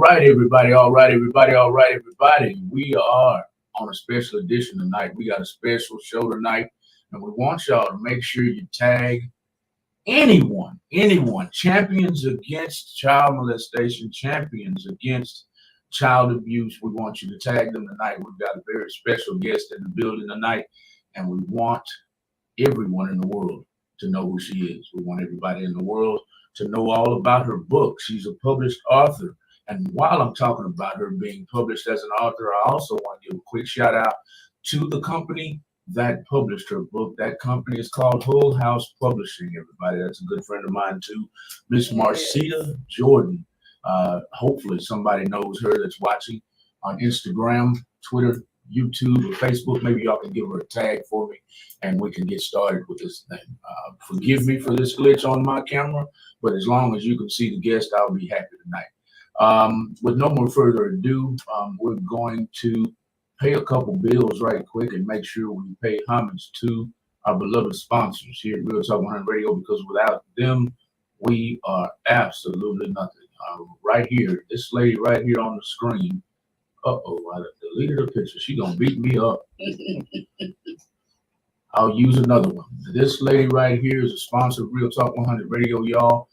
right, everybody. All right, everybody. All right, everybody. We are on a special edition tonight. We got a special show tonight, and we want y'all to make sure you tag anyone, champions against child molestation, champions against child abuse. We want you to tag them tonight. We've got a very special guest in the building tonight, and we want everyone in the world to know who she is. We want everybody in the world to know all about her book. She's a published author. And while I'm talking about her being published as an author, I also want to give a quick shout out to the company that published her book. That company is called Hull House Publishing, everybody. That's a good friend of mine too, Miss Marcita Jordan. Hopefully somebody knows her that's watching on Instagram, Twitter, YouTube, or Facebook. Maybe y'all can give her a tag for me and we can get started with this thing. Forgive me for this glitch on my camera, but as long as you can see the guest, I'll be happy tonight. With no more further ado, we're going to pay a couple bills right quick and make sure we pay homage to our beloved sponsors here at Real Talk 100 Radio, because without them, we are absolutely nothing. Right here, this lady right here on the screen. Uh-oh, I deleted her picture. She's going to beat me up. I'll use another one. This lady right here is a sponsor of Real Talk 100 Radio, y'all.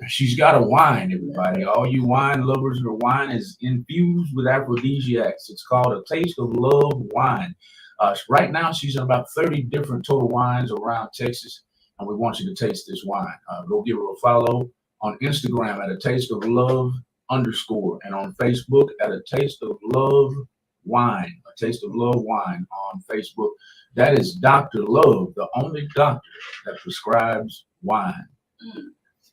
She's got a wine, everybody. All you wine lovers, her wine is infused with aphrodisiacs. It's called a Taste of Love wine. Right now, she's in about 30 different total wines around Texas, and we want you to taste this wine. Go give her a follow on Instagram at a Taste of Love _ and on Facebook at a Taste of Love wine. A Taste of Love wine on Facebook. That is Dr. Love, the only doctor that prescribes wine.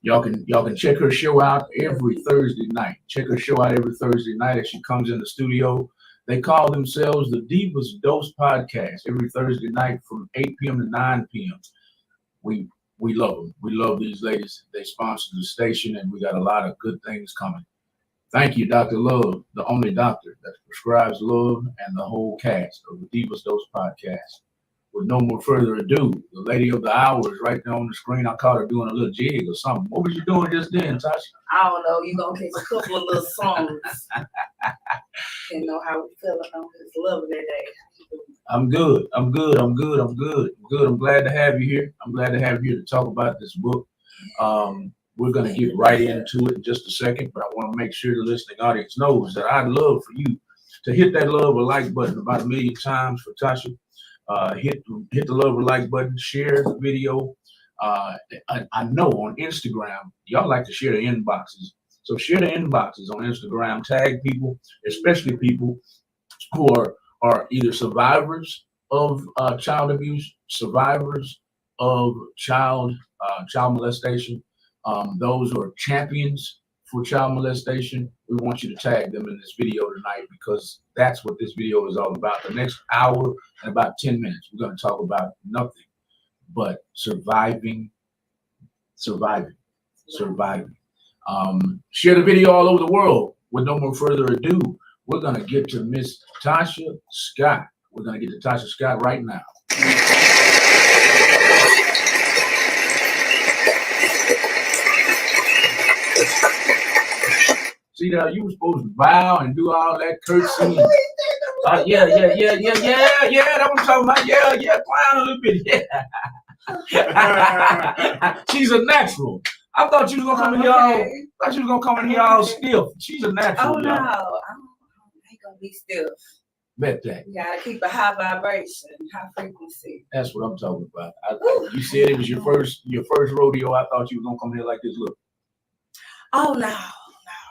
Y'all can check her show out every Thursday night. Check her show out every Thursday night as she comes in the studio. They call themselves the Divas Dose Podcast every Thursday night from 8 p.m. to 9 p.m. We love them. We love these ladies. They sponsor the station, and we got a lot of good things coming. Thank you, Dr. Love, the only doctor that prescribes love, and the whole cast of the Divas Dose Podcast. With no more further ado, the lady of the hour is right there on the screen. I caught her doing a little jig or something. What was you doing just then, Tasha? I don't know. You're going to catch a couple of little songs and know how we feeling on this lovely day. I'm good. I'm glad to have you here. I'm glad to have you here to talk about this book. We're going to get right into it in just a second, but I want to make sure the listening audience knows that I'd love for you to hit that love or like button about 1 million times for Tasha. Hit the love or like button, share the video. I know on Instagram, y'all like to share the inboxes. So share the inboxes on Instagram, tag people, especially people who are either survivors of child abuse, survivors of child molestation, those who are champions for child molestation. We want you to tag them in this video tonight, because that's what this video is all about. The next hour and about 10 minutes, we're going to talk about nothing but surviving. Share the video all over the world. With no more further ado, we're going to get to Miss Tasha Scott. We're going to get to Tasha Scott right now. See that you were supposed to bow and do all that curtsy. Yeah. That's what I'm talking about. Yeah. Clown a little bit. Yeah. She's a natural. I thought you was gonna come in here all. Thought you was gonna come in here all stiff. She's a natural. Oh no, I ain't gonna be stiff. Bet that. You gotta keep a high vibration, high frequency. That's what I'm talking about. You said it was your first rodeo. I thought you was gonna come here like this. Look. Oh no.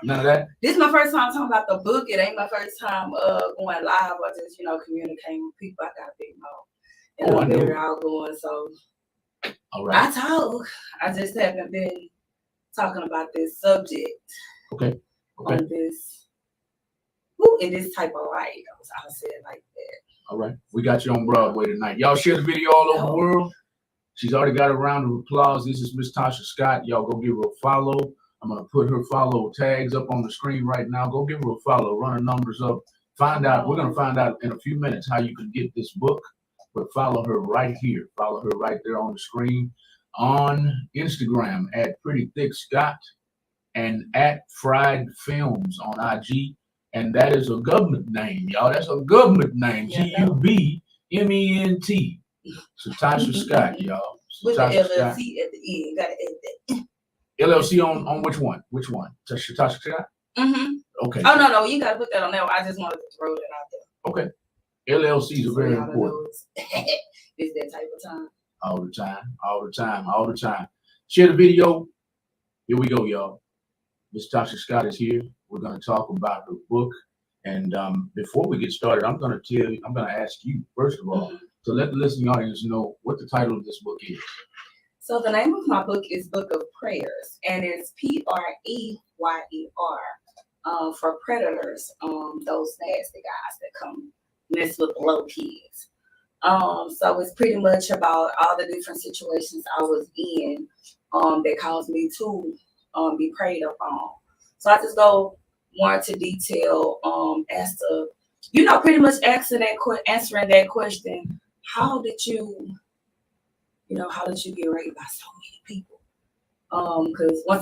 None of that? This is my first time talking about the book. It ain't my first time going live or just, communicating with people. I got a big mouth. And I'm very outgoing, so all right. I talk. I just haven't been talking about this subject. Okay. On this, in this type of light. I'll say it like that. All right. We got you on Broadway tonight. Y'all share the video all over the world. She's already got a round of applause. This is Miss Tasha Scott. Y'all go give her a follow. I'm going to put her follow tags up on the screen right now. Go give her a follow. Run her numbers up. Find out. We're going to find out in a few minutes how you can get this book. But follow her right here. Follow her right there on the screen. On Instagram at Pretty Thick Scott. and at Fried Films on IG. And that is a government name, y'all. That's a government name. G-U-B-M-E-N-T. So Tasha Scott, y'all. With the Tasha LLC Scott. at the end. Gotta add that. LLC on which one? Which one? Tasha Scott? Okay. Oh, no, you gotta put that on there. I just wanted to throw that out there. Okay. LLCs are very important. It's that type of time. All the time, all the time, all the time. Share the video. Here we go, y'all. Miss Tasha Scott is here. We're going to talk about her book. And before we get started, I'm going to ask you, first of all, to let the listening audience know what the title of this book is. So the name of my book is Book of Prayers, and it's Preyer, for predators, those nasty guys that come mess with the little kids. So it's pretty much about all the different situations I was in that caused me to be preyed upon. So I just go more into detail as to, pretty much answering that question, how did you get raped by so many people? Because once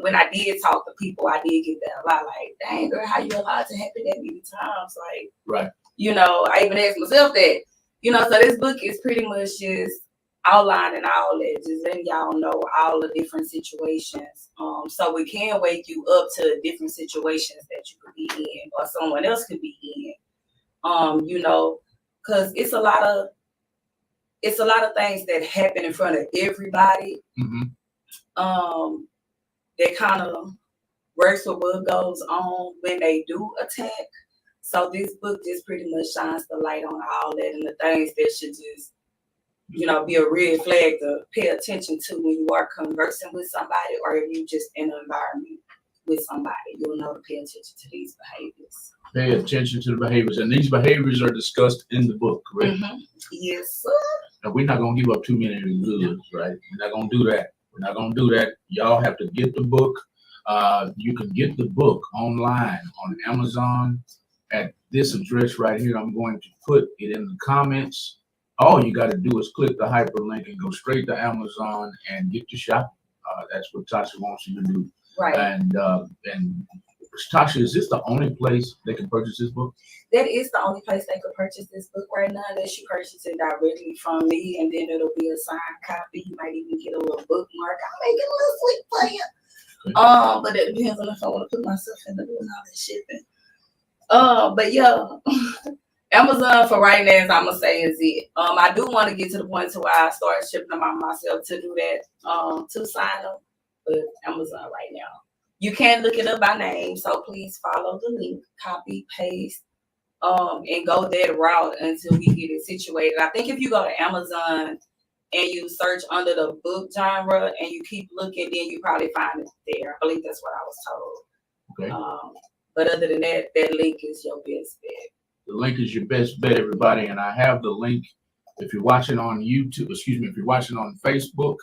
when I did talk to people, I did get that a lot. Like, dang girl, how you allowed to happen that many times? Like, right. I even asked myself that. So this book is pretty much just outlining all that, just letting y'all know all the different situations. So we can wake you up to different situations that you could be in or someone else could be in. Because it's a lot of things that happen in front of everybody. That kind of works with what goes on when they do attack. So this book just pretty much shines the light on all that and the things that should just, be a red flag to pay attention to when you are conversing with somebody, or if you just in an environment with somebody, you'll know to pay attention to these behaviors. Pay attention to the behaviors, and these behaviors are discussed in the book, correct? Yes, sir. And we're not gonna give up too many goods, right? We're not gonna do that. We're not gonna do that. Y'all have to get the book. You can get the book online on Amazon at this address right here. I'm going to put it in the comments. All you got to do is click the hyperlink and go straight to Amazon and get your shopping. That's what Tasha wants you to do. Right. And Tasha, is this the only place they can purchase this book? That is the only place they could purchase this book right now, unless you purchase it directly from me, and then it'll be a signed copy. You might even get a little bookmark. I'll make it a little sweet for you. Okay. But it depends on if I want to put myself in the doing all that shipping. But yeah, Amazon for right now, I'm gonna say, is it. I do want to get to the point to where I start shipping them out myself to do that, to sign them. But Amazon right now, you can look it up by name. So please follow the link, copy, paste, and go that route until we get it situated. I think if you go to Amazon and you search under the book genre and you keep looking, then you probably find it there. I believe that's what I was told. Okay. But other than that, that link is your best bet. The link is your best bet, everybody. And I have the link. If you're watching on YouTube, if you're watching on Facebook,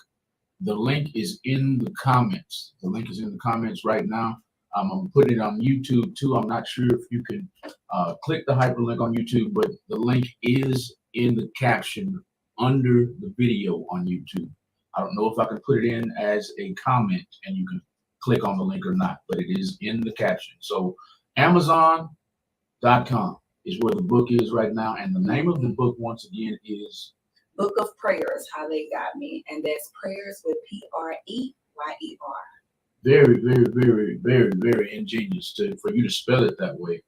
the link is in the comments. The link is in the comments right now. I'm putting it on YouTube too. I'm not sure if you can click the hyperlink on YouTube, but the link is in the caption under the video on YouTube. I don't know if I can put it in as a comment and you can click on the link or not, but it is in the caption. So Amazon.com is where the book is right now. And the name of the book, once again, is Book of Prayers, How They Got Me. And that's prayers with Preyer. Very, very, very, very, very ingenious for you to spell it that way.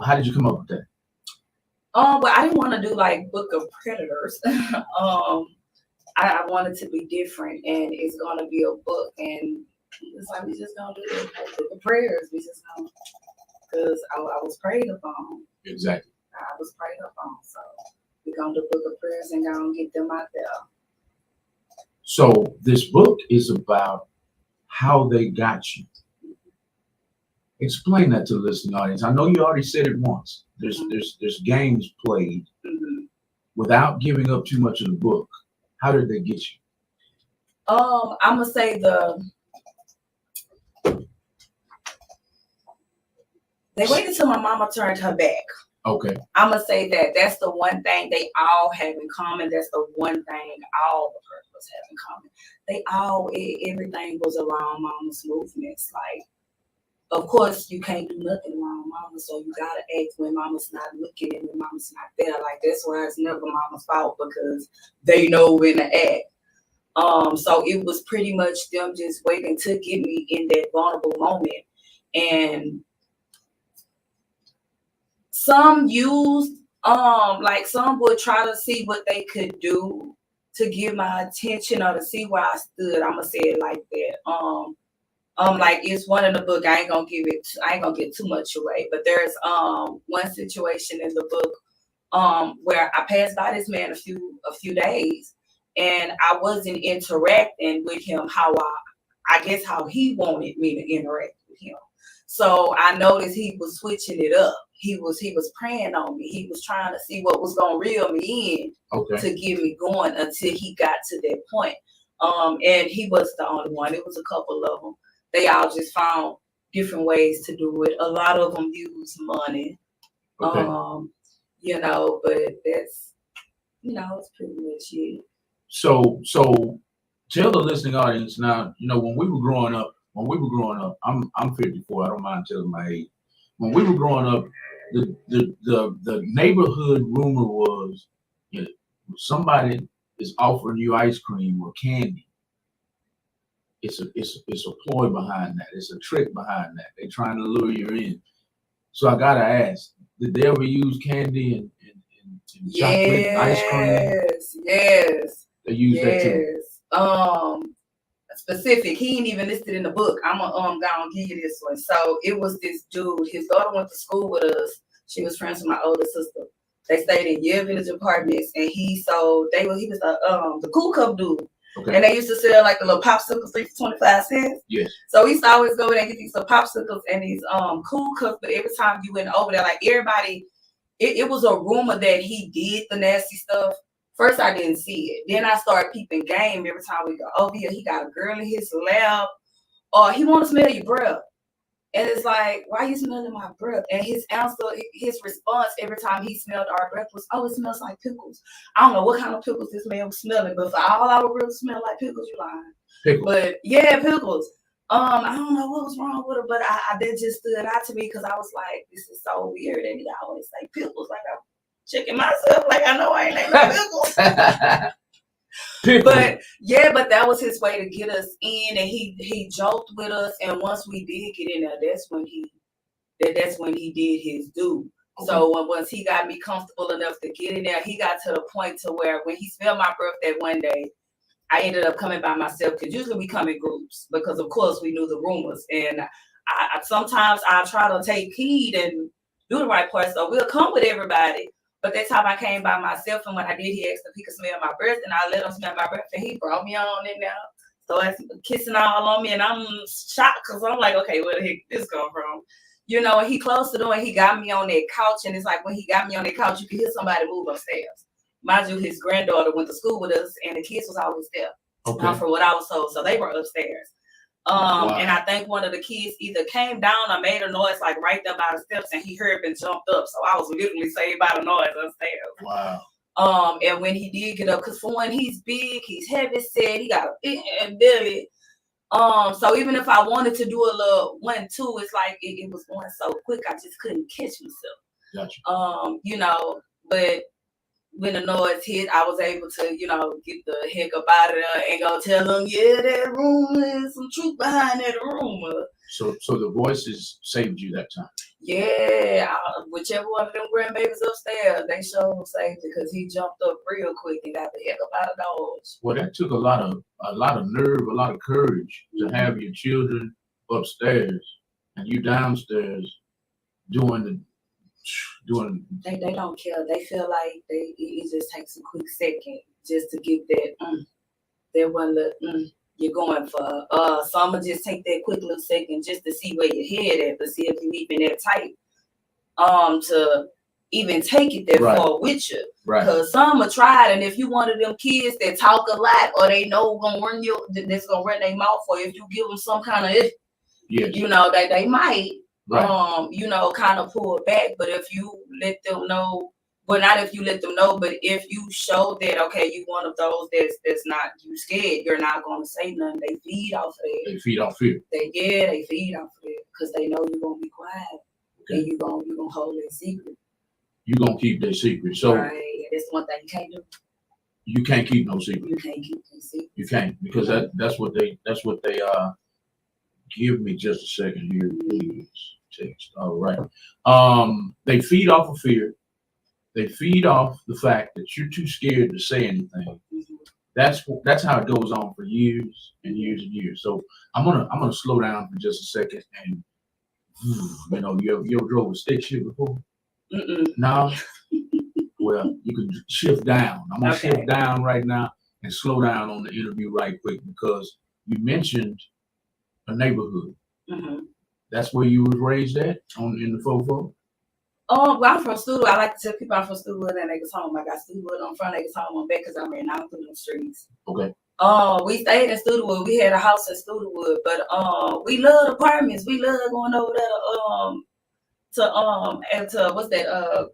How did you come up with that? But I didn't want to do like Book of Predators. I wanted to be different, and it's gonna be a book, and it's like we just gonna do the Book of Prayers. We just gonna, because I was prayed upon. Exactly. I was prayed upon, so we're gonna do Book of Prayers and gonna get them out there. So this book is about how they got you. Explain that to the listening audience. I know you already said it once. There's games played without giving up too much of the book. How did they get you? I'm gonna say they waited till my mama turned her back Okay. I'm going to say that that's the one thing they all have in common. That's the one thing all the purples have in common. They all, everything was around mama's movements. Like, of course, you can't do nothing around mama, so you got to act when mama's not looking and when mama's not there. Like, that's why it's never mama's fault, because they know when to act. So it was pretty much them just waiting to get me in that vulnerable moment. And some used, like some would try to see what they could do to get my attention or to see where I stood. I'm gonna say it like that. Like it's one in the book. I ain't gonna give too much away, but there's one situation in the book where I passed by this man a few days, and I wasn't interacting with him how I guess how he wanted me to interact with him. So I noticed he was switching it up. He was praying on me. He was trying to see what was gonna reel me in to get me going until he got to that point. And he was the only one. It was a couple of them. They all just found different ways to do it. A lot of them use money. You know, but that's, you know, it's pretty much it. So tell the listening audience now, you know, when we were growing up, I'm 54, I don't mind telling my age. When we were growing up, the neighborhood rumor was, you know, somebody is offering you ice cream or candy. It's a ploy behind that. It's a trick behind that. They're trying to lure you in. So I gotta ask, did they ever use candy and chocolate ice cream? Yes. They use that too. Specific. He ain't even listed in the book. I'm gonna give you this one. So it was this dude. His daughter went to school with us. She was friends with my older sister. They stayed in Year Village apartments, and he was the Cool Cup dude. Okay. And they used to sell like the little popsicles, 3 for 25 cents. Yes. So we used to always go there and get these little popsicles and these Cool Cups. But every time you went over there, like everybody, it was a rumor that he did the nasty stuff. First, I didn't see it. Then I started peeping game every time we go over here. He got a girl in his lap, or he want to smell your breath. And it's like, why are you smelling my breath? And his answer, his response every time he smelled our breath was, oh, it smells like pickles. I don't know what kind of pickles this man was smelling, but for all our breath smell like pickles, you lying. Pickles. But yeah, pickles. I don't know what was wrong with her, but that just stood out to me because I was like, this is so weird. And he always say pickles, like I'm checking myself, like I know I ain't like no pickles. But that was his way to get us in, and he joked with us. And once we did get in there, that's when he did his due. Okay. So once he got me comfortable enough to get in there, he got to the point to where when he smelled my breath that one day, I ended up coming by myself, because usually we come in groups because of course we knew the rumors, and I sometimes I try to take heed and do the right part, so we'll come with everybody. But that time I came by myself, and when I did, he asked if he could smell my breath, and I let him smell my breath, and he brought me on in there. So that's kissing all on me, and I'm shocked because I'm like, okay, where the heck did this come from? You know, and he closed the door, and he got me on that couch, and it's like when he got me on that couch, you could hear somebody move upstairs. Mind you, his granddaughter went to school with us, and the kids was always there. Okay. From what I was told, so they were upstairs. Wow. And I think one of the kids either came down or made a noise like right there by the steps, and he heard and jumped up. So I was literally saved by the noise upstairs. Wow. And when he did get up, because for one, he's big, he's heavy set, he got a big belly. So even if I wanted to do a little 1-2, it's like it was going so quick, I just couldn't catch myself. Gotcha. You know, but when the noise hit, I was able to, you know, get the heck up out of there and go tell them, yeah, that rumor is some truth behind that rumor. So the voices saved you that time? Yeah, whichever one of them grandbabies upstairs, they sure saved it, because he jumped up real quick and got the heck up out of Dodge. Well, that took a lot of nerve, a lot of courage to have your children upstairs and you downstairs doing. They don't care. They feel like it just takes a quick second just to get that one look you're going for. So I'm gonna just take that quick little second just to see where your head at, to see if you even that tight to even take it that far with you. Right. Because some are tried, and if you one of them kids that talk a lot or they know that's gonna run their mouth, or if you give them some kind of you know, they might. Right. you know, kind of pull back. But if you let them know, well, not if you let them know, but if you show that, okay, you one of those that's not, you scared, you're not going to say nothing. They feed off of that. They feed off fear. They feed off of it because they know you're going to be quiet. Okay. And you're going to hold that secret. You're going to keep that secret. So right. That's one thing you can't do. You can't keep no secret. You can't keep no secret. You can't, because that's what they give me just a second here, please. Text. All right. They feed off of fear. They feed off the fact that you're too scared to say anything. Mm-hmm. That's how it goes on for years and years and years. So I'm gonna slow down for just a second, and you know, you ever drove a stick shift before? No. Well, you can shift down. I'm gonna shift down right now and slow down on the interview right quick, because you mentioned a neighborhood. Mm-hmm. That's where you was raised at, in the Fofo? Well, I'm from Studwood. I like to tell people I'm from Studwood and Niggas Home. I got Studwood on front, Niggas Home on back, because I'm ran out through the streets. Okay. We stayed in Studwood. We had a house in Studwood, but we loved apartments. We loved going over there to what's that?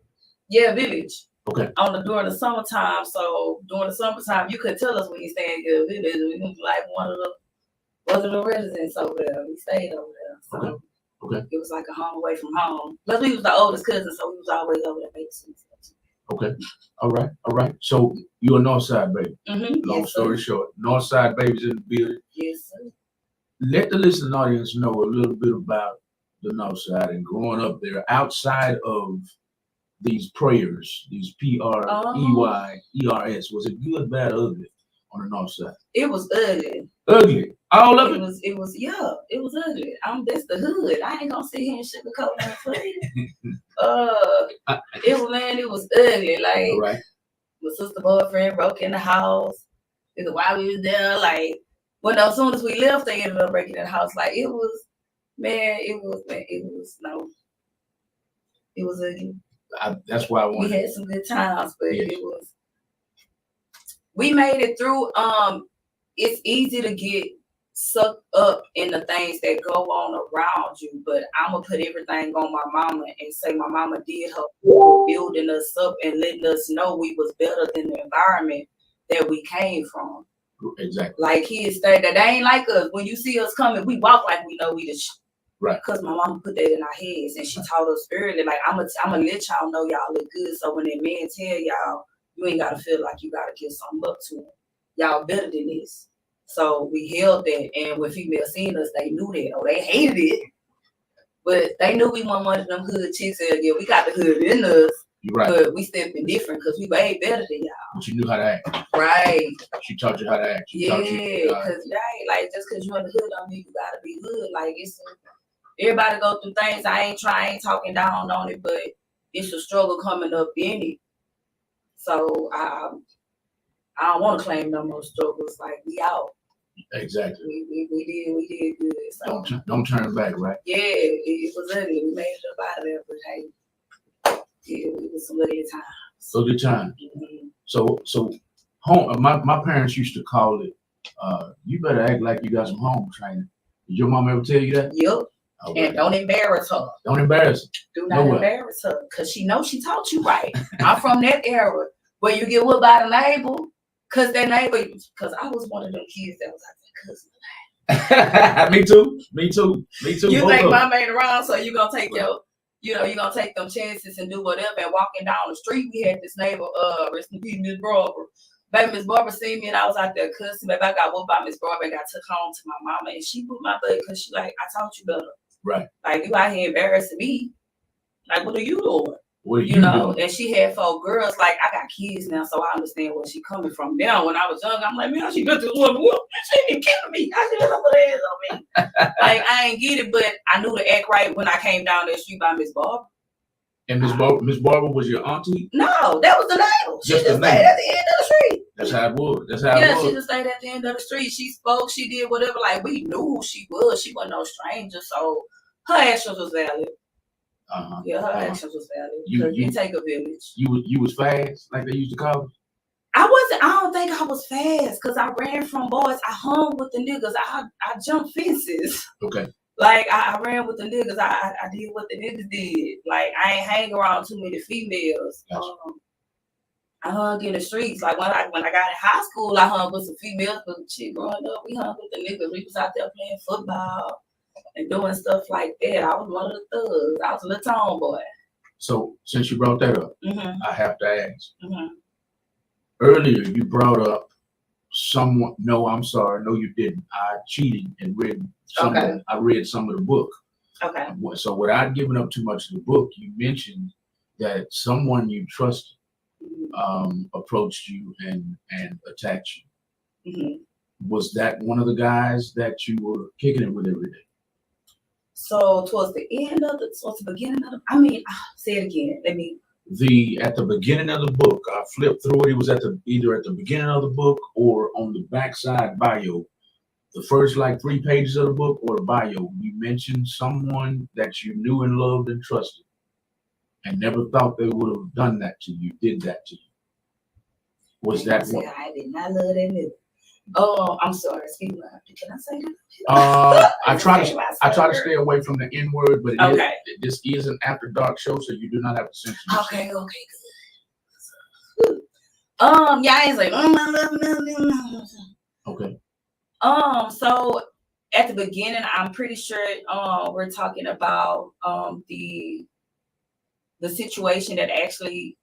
Village. Okay. During the summertime. So during the summertime, you could tell us when you stay in your village. We was like one of the residents over there. We stayed over there. So okay. It was like a home away from home. But we was the oldest cousin, so we was always over there babysitting. Okay. All right. So you're a Northside baby. Mm-hmm. Long story short, Northside babies in the building. Yes, sir. Let the listening audience know a little bit about the Northside and growing up there outside of these prayers, these PREYERS. Was it good, bad, ugly on the North Side? It was ugly. Ugly. All of it? It was ugly. That's the hood. I ain't gonna sit here and sugarcoat that for you. It was ugly. Like, right. My sister boyfriend broke in the house. Because while we was there, like, as soon as we left, they ended up breaking in the house. Like, it was ugly. That's why I wanted. We had some good times, but we made it through. It's easy to get sucked up in the things that go on around you, but I'm gonna put everything on my mama and say my mama did her building us up and letting us know we was better than the environment that we came from. Exactly. Like kids say that they ain't like us. When you see us coming, we walk like we know we the right. Because my mama put that in our heads, and she taught us early, like, I'm gonna let y'all know y'all look good. So when that man tell y'all, you ain't gotta feel like you gotta give something up to him. Y'all better than this. So we held that, and when females seen us, they knew that. Oh, they hated it, but they knew we weren't one of them hood chicks. Yeah, we got the hood in us. Right. But we stepping different because we way better than y'all. But you knew how to act. Right. She taught you how to act. Because like just because you in the hood don't mean you gotta be hood. Like everybody go through things. I ain't talking down on it, but it's a struggle coming up in it. So I don't want to claim no more struggles. Like, we out. Exactly. We did good. So don't turn back, right? Yeah, it was ugly. We made it up out of there, but hey, it was some ugly times. So good time. Mm-hmm. So home. My parents used to call it. You better act like you got some home training. Did your mom ever tell you that? Yep. Okay. And don't embarrass her. Don't embarrass her. Do not embarrass her, because she knows she taught you right. I'm from that era where you get whooped by the neighbor, because I was one of them kids that was like that cousin. Me too. You think mom ain't around, so you're going to take you're going to take them chances and do whatever. And walking down the street, we had this neighbor, rest in peace, Miss Barber. Baby, Miss Barber seen me and I was out there cussing. Baby, I got whooped by Miss Barber and got took home to my mama, and she put my butt because she like, I taught you better. Right. Like, you out here embarrassing me. Like, what are you doing? What are you doing? And she had 4 girls. Like, I got kids now, so I understand where she coming from. Now, when I was young, I'm like, man, she got this woman. She ain't killing me. I should have put her hands on me. Like, I ain't get it, but I knew to act right when I came down that street by Miss Barber. And Miss Barber was your auntie? No, that was the neighbor. She just stayed at the end of the street. That's how it was. She just stayed at the end of the street. She spoke. She did whatever. Like, we knew who she was. She wasn't no stranger. So her actions was valid. Yeah, her actions was valid. You take a village. You was fast, like they used to call it? I don't think I was fast, because I ran from boys. I hung with the niggas. I jumped fences. Okay. Like I ran with the niggas. I did what the niggas did. Like I ain't hang around too many females. Gotcha. I hung in the streets. Like when I got in high school, I hung with some females. But shit, growing up, we hung with the niggas. We was out there playing football and doing stuff like that. I was one of the thugs. I was a little tomboy. So since you brought that up, I have to ask. Mm-hmm. Earlier, you brought up someone. No, I'm sorry. No, you didn't. I cheated and read some. Okay. I read some of the book. Okay. So without giving up too much of the book, you mentioned that someone you trusted approached you and attacked you. Mm-hmm. Was that one of the guys that you were kicking it with every day? So towards the beginning of the, say it again. At the beginning of the book, I flipped through it. It was either at the beginning of the book or on the backside bio. The first like 3 pages of the book or the bio, you mentioned someone that you knew and loved and trusted and never thought they would have done that to you, did that to you. Was that one? I did not love that nigga. Oh, I'm sorry. Excuse me. Can I say that? I try to stay away from the N word, but this is an after dark show, so you do not have to censor yourself. Okay, good. Yeah, I ain't like, okay. So at the beginning, I'm pretty sure we're talking about the situation that actually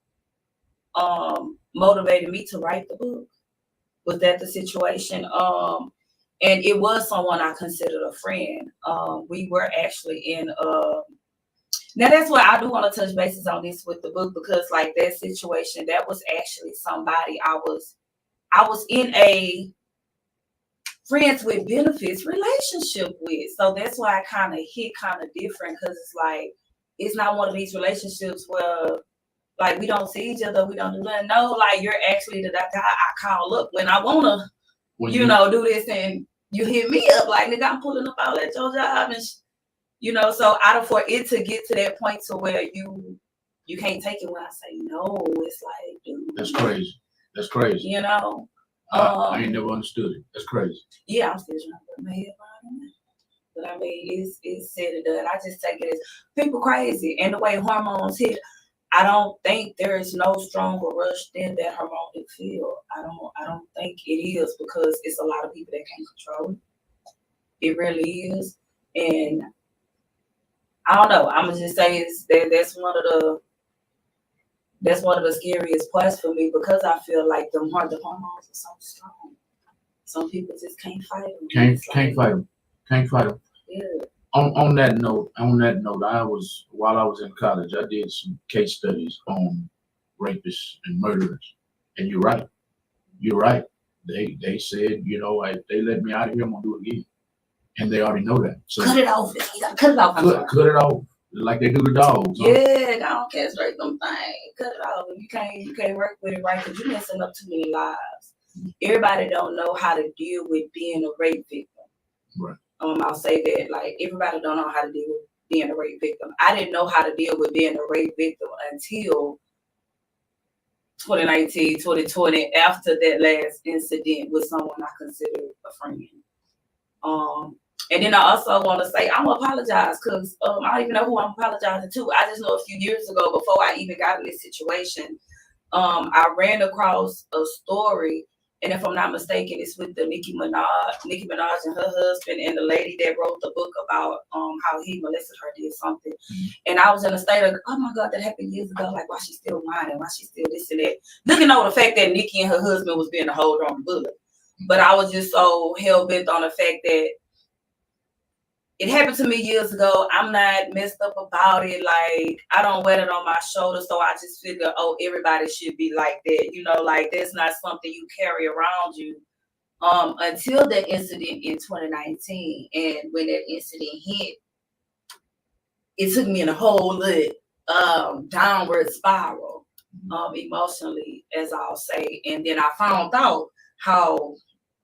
motivated me to write the book. Was that the situation? And it was someone I considered a friend. We were actually in now that's what I do want to touch bases on this with the book, because like that situation, that was actually somebody I was in a friends with benefits relationship with. So that's why I kind of hit kind of different, because it's like it's not one of these relationships where like we don't see each other, we don't do that. No, like you're actually the guy I call up when I wanna, do this, and you hit me up like, nigga, I'm pulling up all at your job, and so for it to get to that point to where you can't take it when I say no, it's like, dude, that's crazy. That's crazy. I ain't never understood it. That's crazy. Yeah, I'm still trying to put my head around it. But I mean, it's said and done. I just take it as people crazy, and the way hormones hit. I don't think there is no stronger rush than that hormone feel. I don't think it is, because it's a lot of people that can't control it. It really is, and I don't know. I'm gonna just say that's one of the scariest parts for me, because I feel like the hormones are so strong. Some people just can't fight them. Can't fight them. Can't fight them. Yeah. On that note, while I was in college, I did some case studies on rapists and murderers, and you're right. They said, if they let me out of here, I'm gonna do it again, and they already know that. So cut it off. You gotta cut it off. Cut it off, like they do the dogs. Yeah, I don't castrate them things. Cut it off. You can't work with it right, because you're messing up too many lives. Everybody don't know how to deal with being a rape victim. Right. I'll say that, like, everybody don't know how to deal with being a rape victim. I didn't know how to deal with being a rape victim until 2019, 2020, after that last incident with someone I considered a friend. And then I also want to say, I'm gonna apologize, because I don't even know who I'm apologizing to. I just know a few years ago, before I even got in this situation, I ran across a story. And if I'm not mistaken, it's with the Nicki Minaj and her husband, and the lady that wrote the book about how he molested her, did something. And I was in a state of, oh my God, that happened years ago. Like, why she still whining? Why she still this and that? Looking over the fact that Nicki and her husband was being a hold on bullet. But I was just so hell bent on the fact that it happened to me years ago. I'm not messed up about it. Like, I don't wear it on my shoulder. So I just figure, everybody should be like that. Like, that's not something you carry around you. Until that incident in 2019. And when that incident hit, it took me in a whole downward spiral, emotionally, as I'll say. And then I found out how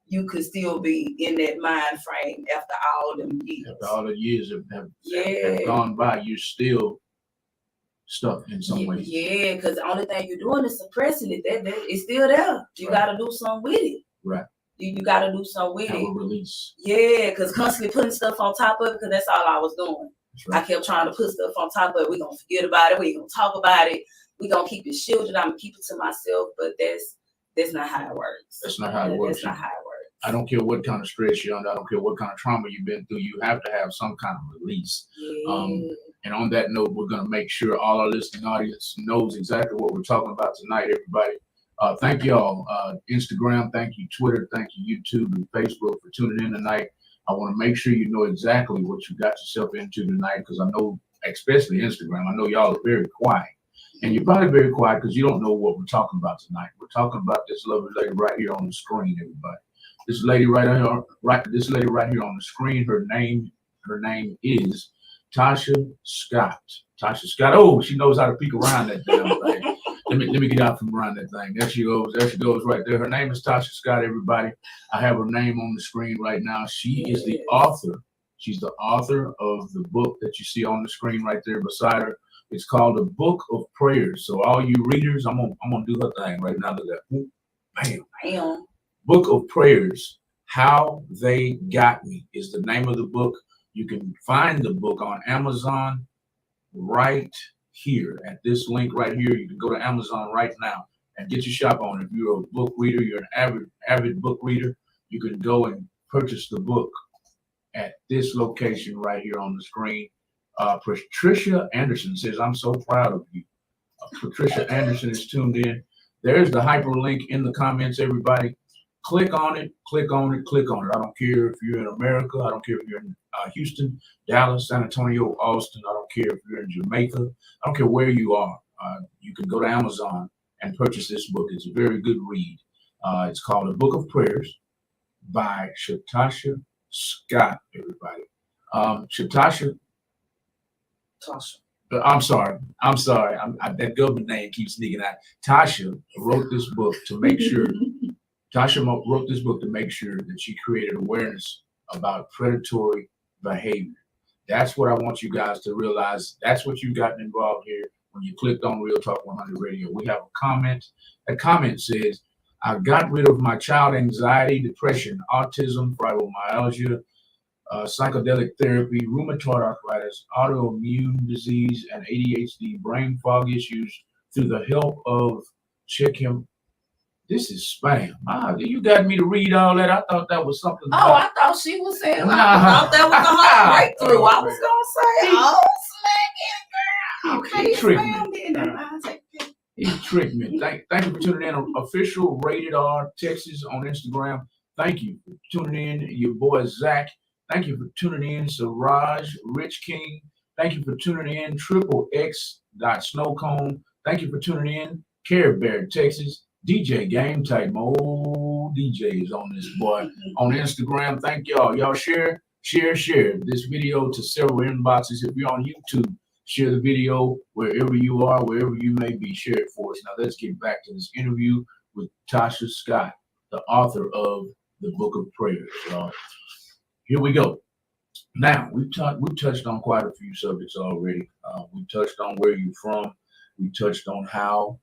you could still be in that mind frame after all them years. After all the years have gone by, you're still stuck in some ways. Yeah, because the only thing you're doing is suppressing it. That it's still there. You got to do something with it. Right. You got to do something with have it. a release. Yeah, because constantly putting stuff on top of it, because that's all I was doing. Right. I kept trying to put stuff on top of it. We're going to forget about it. We're going to talk about it. We're going to keep it shielded. I'm going to keep it to myself, but that's not how it works. That's not how it works. That's not how it works. I don't care what kind of stress you're under. I don't care what kind of trauma you've been through. You have to have some kind of release. Yeah. And on that note, we're going to make sure all our listening audience knows exactly what we're talking about tonight, everybody. Thank y'all, Instagram, thank you, Twitter, thank you, YouTube and Facebook for tuning in tonight. I want to make sure you know exactly what you got yourself into tonight, because I know, especially Instagram, I know y'all are very quiet. And you're probably very quiet because you don't know what we're talking about tonight. We're talking about this lovely lady right here on the screen, everybody. This lady right here on the screen, her name is Tasha Scott. Tasha Scott. Oh, she knows how to peek around that damn thing. Let me get out from around that thing. There she goes. There she goes right there. Her name is Tasha Scott, everybody. I have her name on the screen right now. She is the author. She's the author of the book that you see on the screen right there beside her. It's called The Book of Prayers. So all you readers, I'm gonna do her thing right now. Look at that. Bam. Bam. Book of Prayers. How They Got Me is the name of the book. You can find the book on Amazon right here at this link right here. You can go to Amazon right now and get your shop on. If you're a book reader, you're an avid book reader, you can go and purchase the book at this location right here on the screen. Patricia Anderson says, I'm so proud of you. Patricia Anderson is tuned in. There's the hyperlink in the comments, everybody. Click on it, click on it, click on it. I don't care if you're in America. I don't care if you're in Houston, Dallas, San Antonio, Austin. I don't care if you're in Jamaica. I don't care where you are. You can go to Amazon and purchase this book. It's a very good read. It's called The Book of Prayers by Tasha Scott, everybody. Tasha. I'm sorry. That government name keeps sneaking out. Tasha wrote this book to make sure. Tasha wrote this book to make sure that she created awareness about predatory behavior. That's what I want you guys to realize. That's what you've gotten involved here when you clicked on Real Talk 100 Radio. We have a comment. That comment says, I got rid of my child anxiety, depression, autism, fibromyalgia, psychedelic therapy, rheumatoid arthritis, autoimmune disease, and ADHD, brain fog issues through the help of Check Him. This is spam. You got me to read all that. I thought that was something. I thought she was saying. I thought that was a whole breakthrough. I was gonna say, he tricked me. He tricked me. Thank you for tuning in. Official Rated R Texas on Instagram. Thank you for tuning in. Your boy Zach. Thank you for tuning in. Siraj, Rich King. Thank you for tuning in. XXX.Snowcone. Thank you for tuning in. Care Bear, Texas. DJ Game Type Mode DJs on this boy on Instagram. Thank y'all. Y'all share this video to several inboxes. If you're on YouTube, share the video wherever you are, wherever you may be. Share it for us. Now let's get back to this interview with Tasha Scott, the author of The Book of Prayers. Here we go. Now we've touched on quite a few subjects already. We touched on where you're from. We touched on how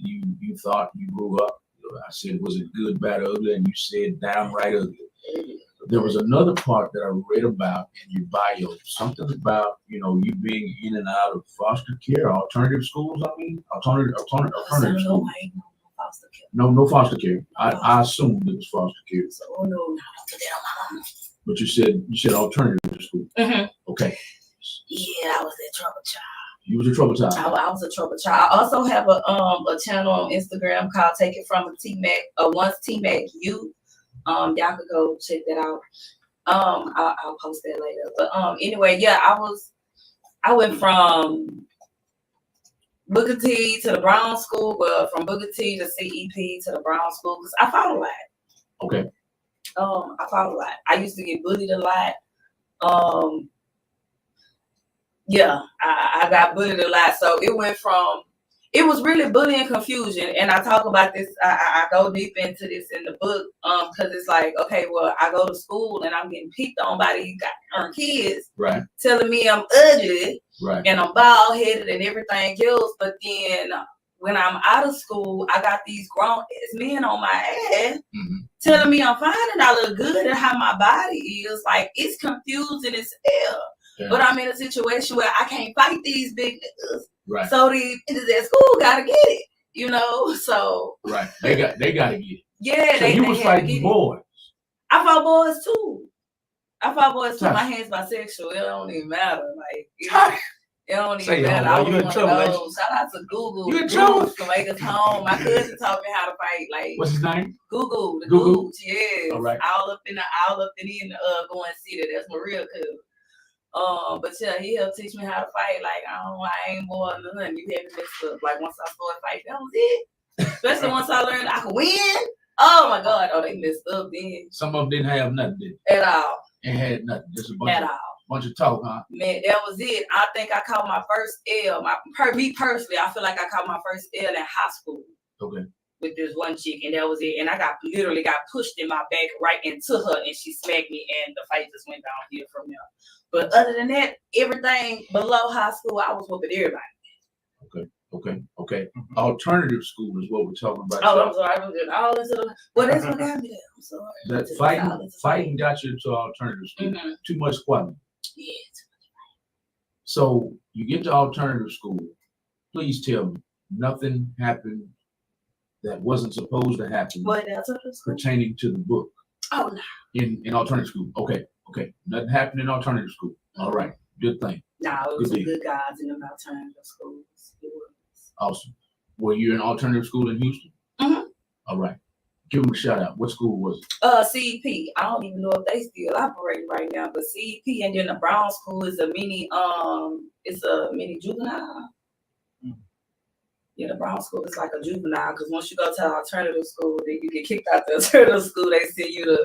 you thought you grew up. I said, was it good, bad, ugly? And you said downright ugly. There was another part that I read about in your bio, something about, you being in and out of foster care, alternative schools, alternative schools. No foster care. I assumed it was foster care. No. But you said alternative school. Mm-hmm. Okay. Yeah, I was that trouble child. You was a trouble child. I was a trouble child. I also have a channel on Instagram called Take It From a T-Mac, Once T-Mac Youth. Y'all could go check that out. I'll post that later. But anyway, yeah, I went from Booker T to the Brown School, well, from Booker T to CEP to the Brown School, because I fought a lot. Okay. I fought a lot. I used to get bullied a lot. Yeah, I got bullied a lot. So it was really bullying and confusion. And I talk about this, I go deep into this in the book, because it's like, okay, well, I go to school and I'm getting picked on by these goddamn kids, right, telling me I'm ugly, right, and I'm bald headed and everything else. But then when I'm out of school, I got these grown ass men on my ass telling me I'm fine and I look good and how my body is. Like, it's confusing as hell. Yeah. But I'm in a situation where I can't fight these big niggas. Right. So these niggas at school gotta get it, you know. So right, they gotta get it. Yeah, so you was fighting boys. I fought boys too. Tasha. My hand's bisexual. It don't even matter. Like it don't even matter. I was one of those. Shout out to Google. You in trouble? To make us home. My cousin taught me how to fight. Like, what's his name? Google. The Google. Yes. All right. All up in going city. That's my real cousin. But yeah, he helped teach me how to fight. Like, I ain't bored or nothing. You had me messed up. Like, once I started fighting, that was it. Especially once I learned I could win. Oh my God. Oh, they messed up then. Some of them didn't have nothing, did they? At all. It had nothing. Just a bunch of talk, huh? Man, that was it. I think I caught my first L. Me personally, I feel like I caught my first L in high school. Okay. With this one chick, and that was it. And I literally got pushed in my back right into her, and she smacked me, and the fight just went down here from there. But other than that, everything below high school, I was whooping everybody. Okay. Alternative school is what we're talking about. Oh, I'm sorry. I'm getting all into the. Well, that's what got me there. I'm sorry. That fighting got you into alternative school. Mm-hmm. Too much fighting. Yeah. So you get to alternative school. Please tell me nothing happened that wasn't supposed to happen. What pertaining to the book? Oh no. In alternative school. Okay. Nothing happened in alternative school. Mm-hmm. All right. Good thing. No, it was some good guys in the alternative schools. It was. Awesome. Were you in alternative school in Houston? Mm-hmm. All right. Give them a shout out. What school was it? CEP. I don't even know if they still operating right now, but CEP, and then the Brown School is a mini juvenile. Mm-hmm. Yeah, the Brown School is like a juvenile, because once you go to alternative school, then you get kicked out the alternative school. They send you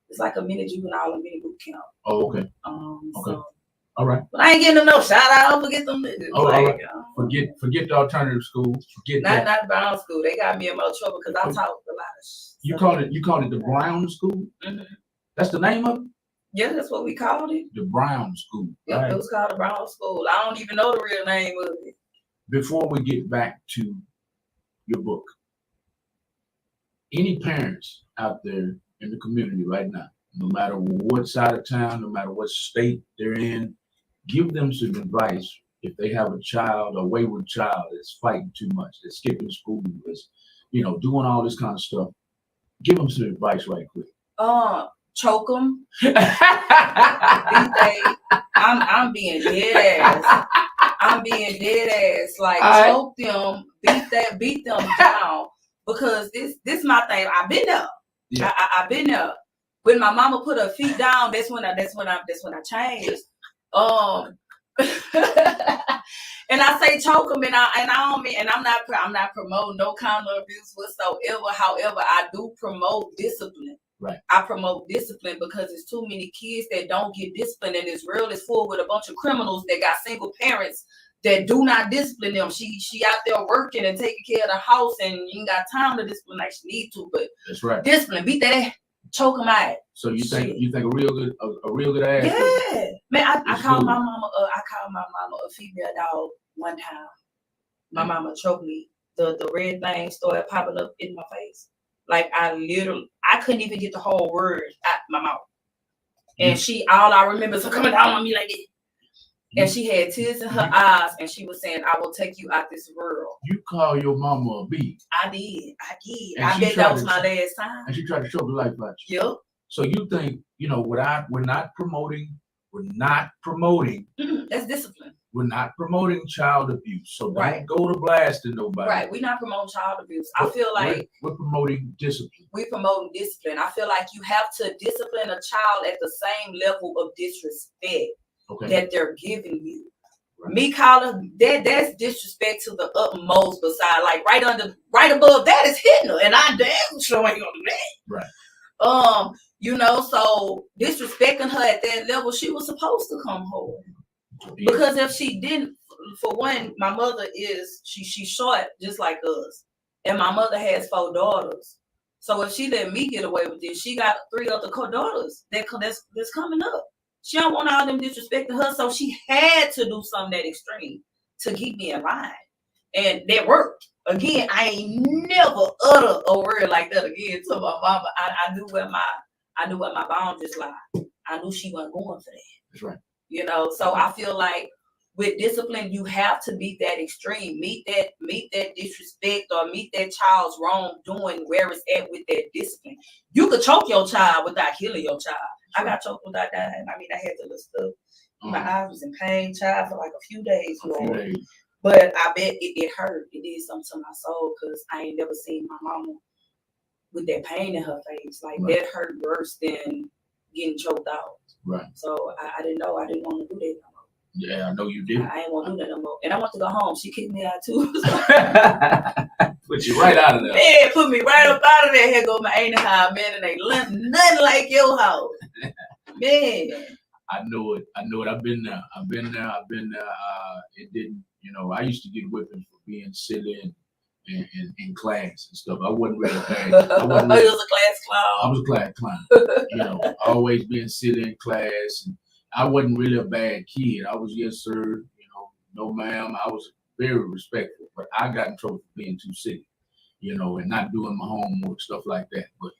it's like a mini juvenile and mini boot camp. Oh, okay. Okay. So, all right. But I ain't getting them no shout out. Don't forget them niggas. Oh, all right. Forget the alternative school. Not Brown School. They got me in more trouble because I talked a lot of shit. You called it the Brown School? Mm-hmm. That's the name of it? Yeah, that's what we called it. The Brown School. Yeah, right. It was called the Brown School. I don't even know the real name of it. Before we get back to your book, any parents out there in the community right now, no matter what side of town, no matter what state they're in, give them some advice if they have a child, a wayward child that's fighting too much, that's skipping school, that's, doing all this kind of stuff. Give them some advice right quick. Choke them. I'm being dead ass. I'm being dead ass. Like, choke them, beat them down. Because this my thing. I've been there. Yeah. I've been there. When my mama put her feet down, that's when I changed. And I say choke them, and I don't mean, and I'm not promoting no kind of abuse whatsoever. However, I do promote discipline. Right. I promote discipline because there's too many kids that don't get disciplined, and this world is full with a bunch of criminals that got single parents that do not discipline them. She out there working and taking care of the house, and you ain't got time to discipline like she need to. But that's right. Discipline, beat that, choke them out. So you think a real good ass? Yeah, man. I called my mama. I called my mama a female dog one time. My mama choked me. The red thing started popping up in my face. Like, I couldn't even get the whole word out my mouth. And all I remember is her coming down on me like this. And she had tears in her eyes, and she was saying, "I will take you out this world." You call your mama a bee? I did. I bet that was my last time. And she tried to choke the life out you. Yep. So you think, we're not promoting. That's discipline. We're not promoting child abuse. So don't go to blasting nobody. Right. We're not promoting child abuse. I feel like we're promoting discipline. We're promoting discipline. I feel like you have to discipline a child at the same level of disrespect that they're giving you. Right. Me calling that's disrespect to the utmost. Beside, like right above that is hitting her, and I damn sure ain't gonna do that. Right. So disrespecting her at that level, she was supposed to come home. Yeah. Because if she didn't, for one, my mother she's short just like us, and my mother has 4 daughters. So if she let me get away with this, she got 3 other daughters that's coming up. She don't want all them disrespecting her, so she had to do something that extreme to keep me in line, and that worked. Again, I ain't never utter a word like that again to my mama. I knew where my boundaries lie. I knew she wasn't going for that. That's right. You know, so I feel like with discipline, you have to meet that extreme, meet that disrespect, or meet that child's wrongdoing where it's at with that discipline. You could choke your child without killing your child. I got choked without dying. I mean, I had to look stuff. My eyes was in pain, child, for like a few days. But I bet it hurt. It did something to my soul because I ain't never seen my mama with that pain in her face. Like that hurt worse than getting choked out. Right. So I didn't know. I didn't want to do that no more. Yeah, I know you did. I ain't want to do that no more. And I want to go home. She kicked me out too. Put you right out of there. Man, put me right up out of there. Here go my ain't house, man. And ain't nothing like your house. Man. I know it. I've been there. It didn't, I used to get whipping for being silly in class and stuff. I wasn't really bad. I was a class clown. I was a class clown. Always being silly in class. And I wasn't really a bad kid. I was, yes, sir. No, ma'am. I was very respectful, but I got in trouble for being too silly, and not doing my homework, stuff like that. But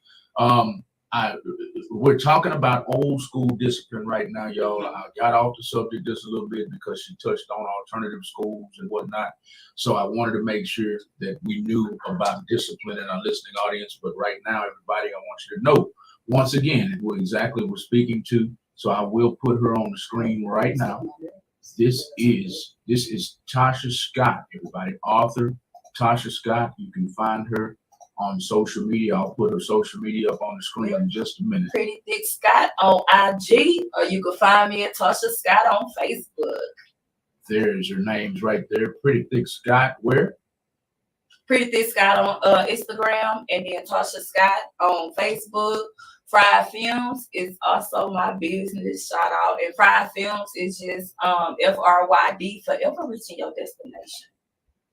we're talking about old school discipline right now, y'all. I got off the subject just a little bit because she touched on alternative schools and whatnot. So I wanted to make sure that we knew about discipline in our listening audience. But right now, everybody, I want you to know, once again, what exactly we're speaking to. So I will put her on the screen right now. This is Tasha Scott, everybody. Author Tasha Scott. You can find her on social media. I'll put her social media up on the screen in just a minute. Pretty Thick Scott on IG, or you can find me at Tasha Scott on Facebook. There's your names right there. Pretty Thick Scott, where? Pretty Thick Scott on Instagram, and then Tasha Scott on Facebook. Fried Films is also my business. Shout out. And Fried Films is just FRYD, forever reaching your destination.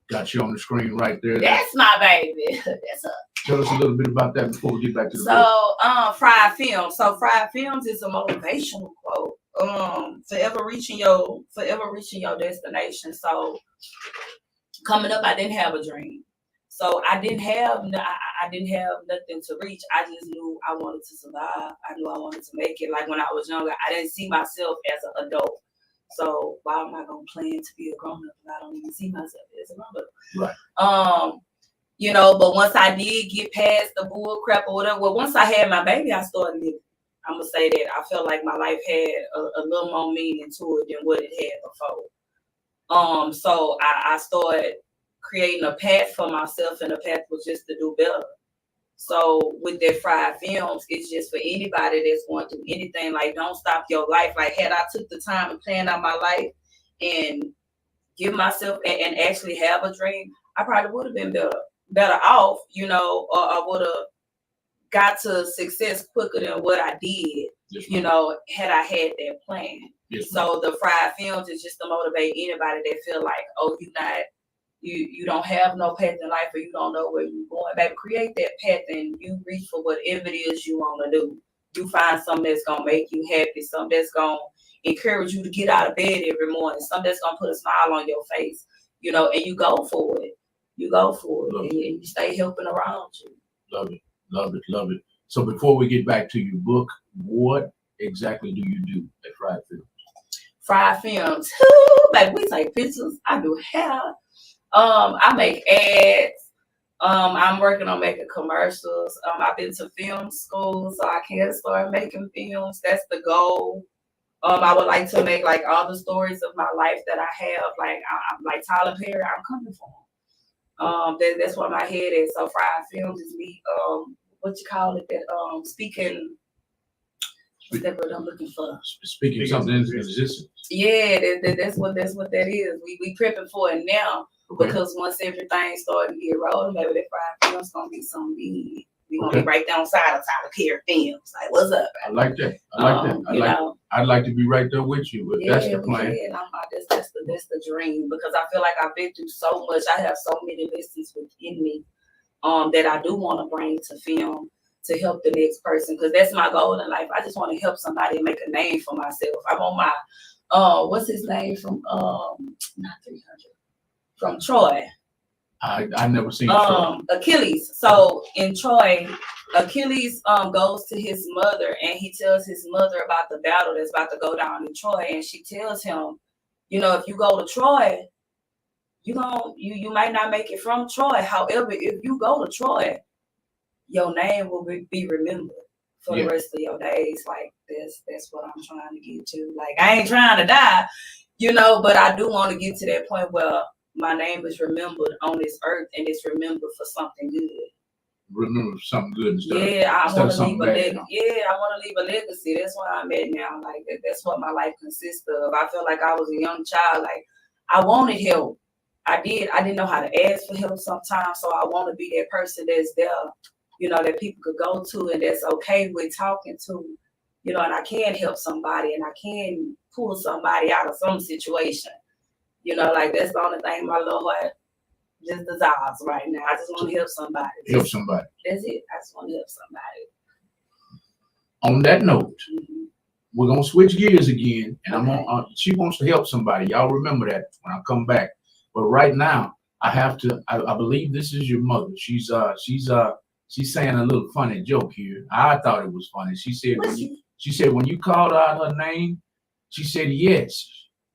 Got you on the screen right there. That's my baby. That's her. Tell us a little bit about that before we get back to the book. Fried Films. So Fried Films is a motivational quote. Forever reaching your destination. So coming up, I didn't have a dream. So I didn't have nothing to reach. I just knew I wanted to survive. I knew I wanted to make it. Like when I was younger, I didn't see myself as an adult. So why am I gonna plan to be a grown up if I don't even see myself as a grown up? Right. But once I did get past the bull crap or whatever, once I had my baby, I started living. I'm gonna say that I felt like my life had a little more meaning to it than what it had before. So I started creating a path for myself, and the path was just to do better. So with that Fried Films, it's just for anybody that's going through anything. Like, don't stop your life. Like, had I took the time and planned out my life and give myself and actually have a dream, I probably would have been better off, or I would have got to success quicker than what I did, had I had that plan. Yes, so the Fried Films is just to motivate anybody that feel like, oh, you don't have no path in life, or you don't know where you're going. Baby, create that path and you reach for whatever it is you want to do. You find something that's going to make you happy, something that's going to encourage you to get out of bed every morning, something that's going to put a smile on your face, and you go for it. You go for it, and you stay helping around you. Love it, love it, love it. So before we get back to your book, what exactly do you do at Fried Films? Fried Films, baby, we take pictures. I do hair. I make ads. I'm working on making commercials. I've been to film school, so I can start making films. That's the goal. I would like to make like all the stories of my life that I have. Like I'm like Tyler Perry, I'm coming for him. That's where my head is. So Fried Films is me. What you call it? That speaking. What's that word I'm looking for? Speaking something into existence. Yeah, that's what that is. We prepping for it now. Okay. Because once everything started to get rolling, maybe that Fried Films gonna be something big. We gonna be right down side of Tyler Perry Films. Like, what's up? I like that. I'd like to be right there with you. But that's the plan. Yeah, that's the dream, because I feel like I've been through so much. I have so many lessons within me that I do want to bring to film to help the next person, because that's my goal in life. I just want to help somebody make a name for myself. I want my what's his name from not 300. From Troy. I never seen Troy. Achilles. So in Troy, Achilles goes to his mother and he tells his mother about the battle that's about to go down in Troy, and she tells him, you know, if you go to Troy, you might not make it from Troy. However, if you go to Troy, your name will be remembered for the rest of your days. Like that's what I'm trying to get to. Like I ain't trying to die, you know, but I do want to get to that point where my name is remembered on this earth and it's remembered for something good. Remember something good instead. Yeah, I want to leave a legacy. I want to leave a legacy. That's where I'm at now. Like that's what my life consists of. I feel like I was a young child. Like I wanted help. I didn't know how to ask for help sometimes. So I want to be that person that's there, you know, that people could go to and that's okay with talking to, you know, and I can help somebody and I can pull somebody out of some situation. You know, like that's the only thing my little heart just desires right now. I just want to help somebody. Help somebody. That's it. I just want to help somebody. On that note, we're gonna switch gears again, and she wants to help somebody. Y'all remember that when I come back. But right now, I have to. I believe this is your mother. She's saying a little funny joke here. I thought it was funny. She said when you called out her name, she said yes.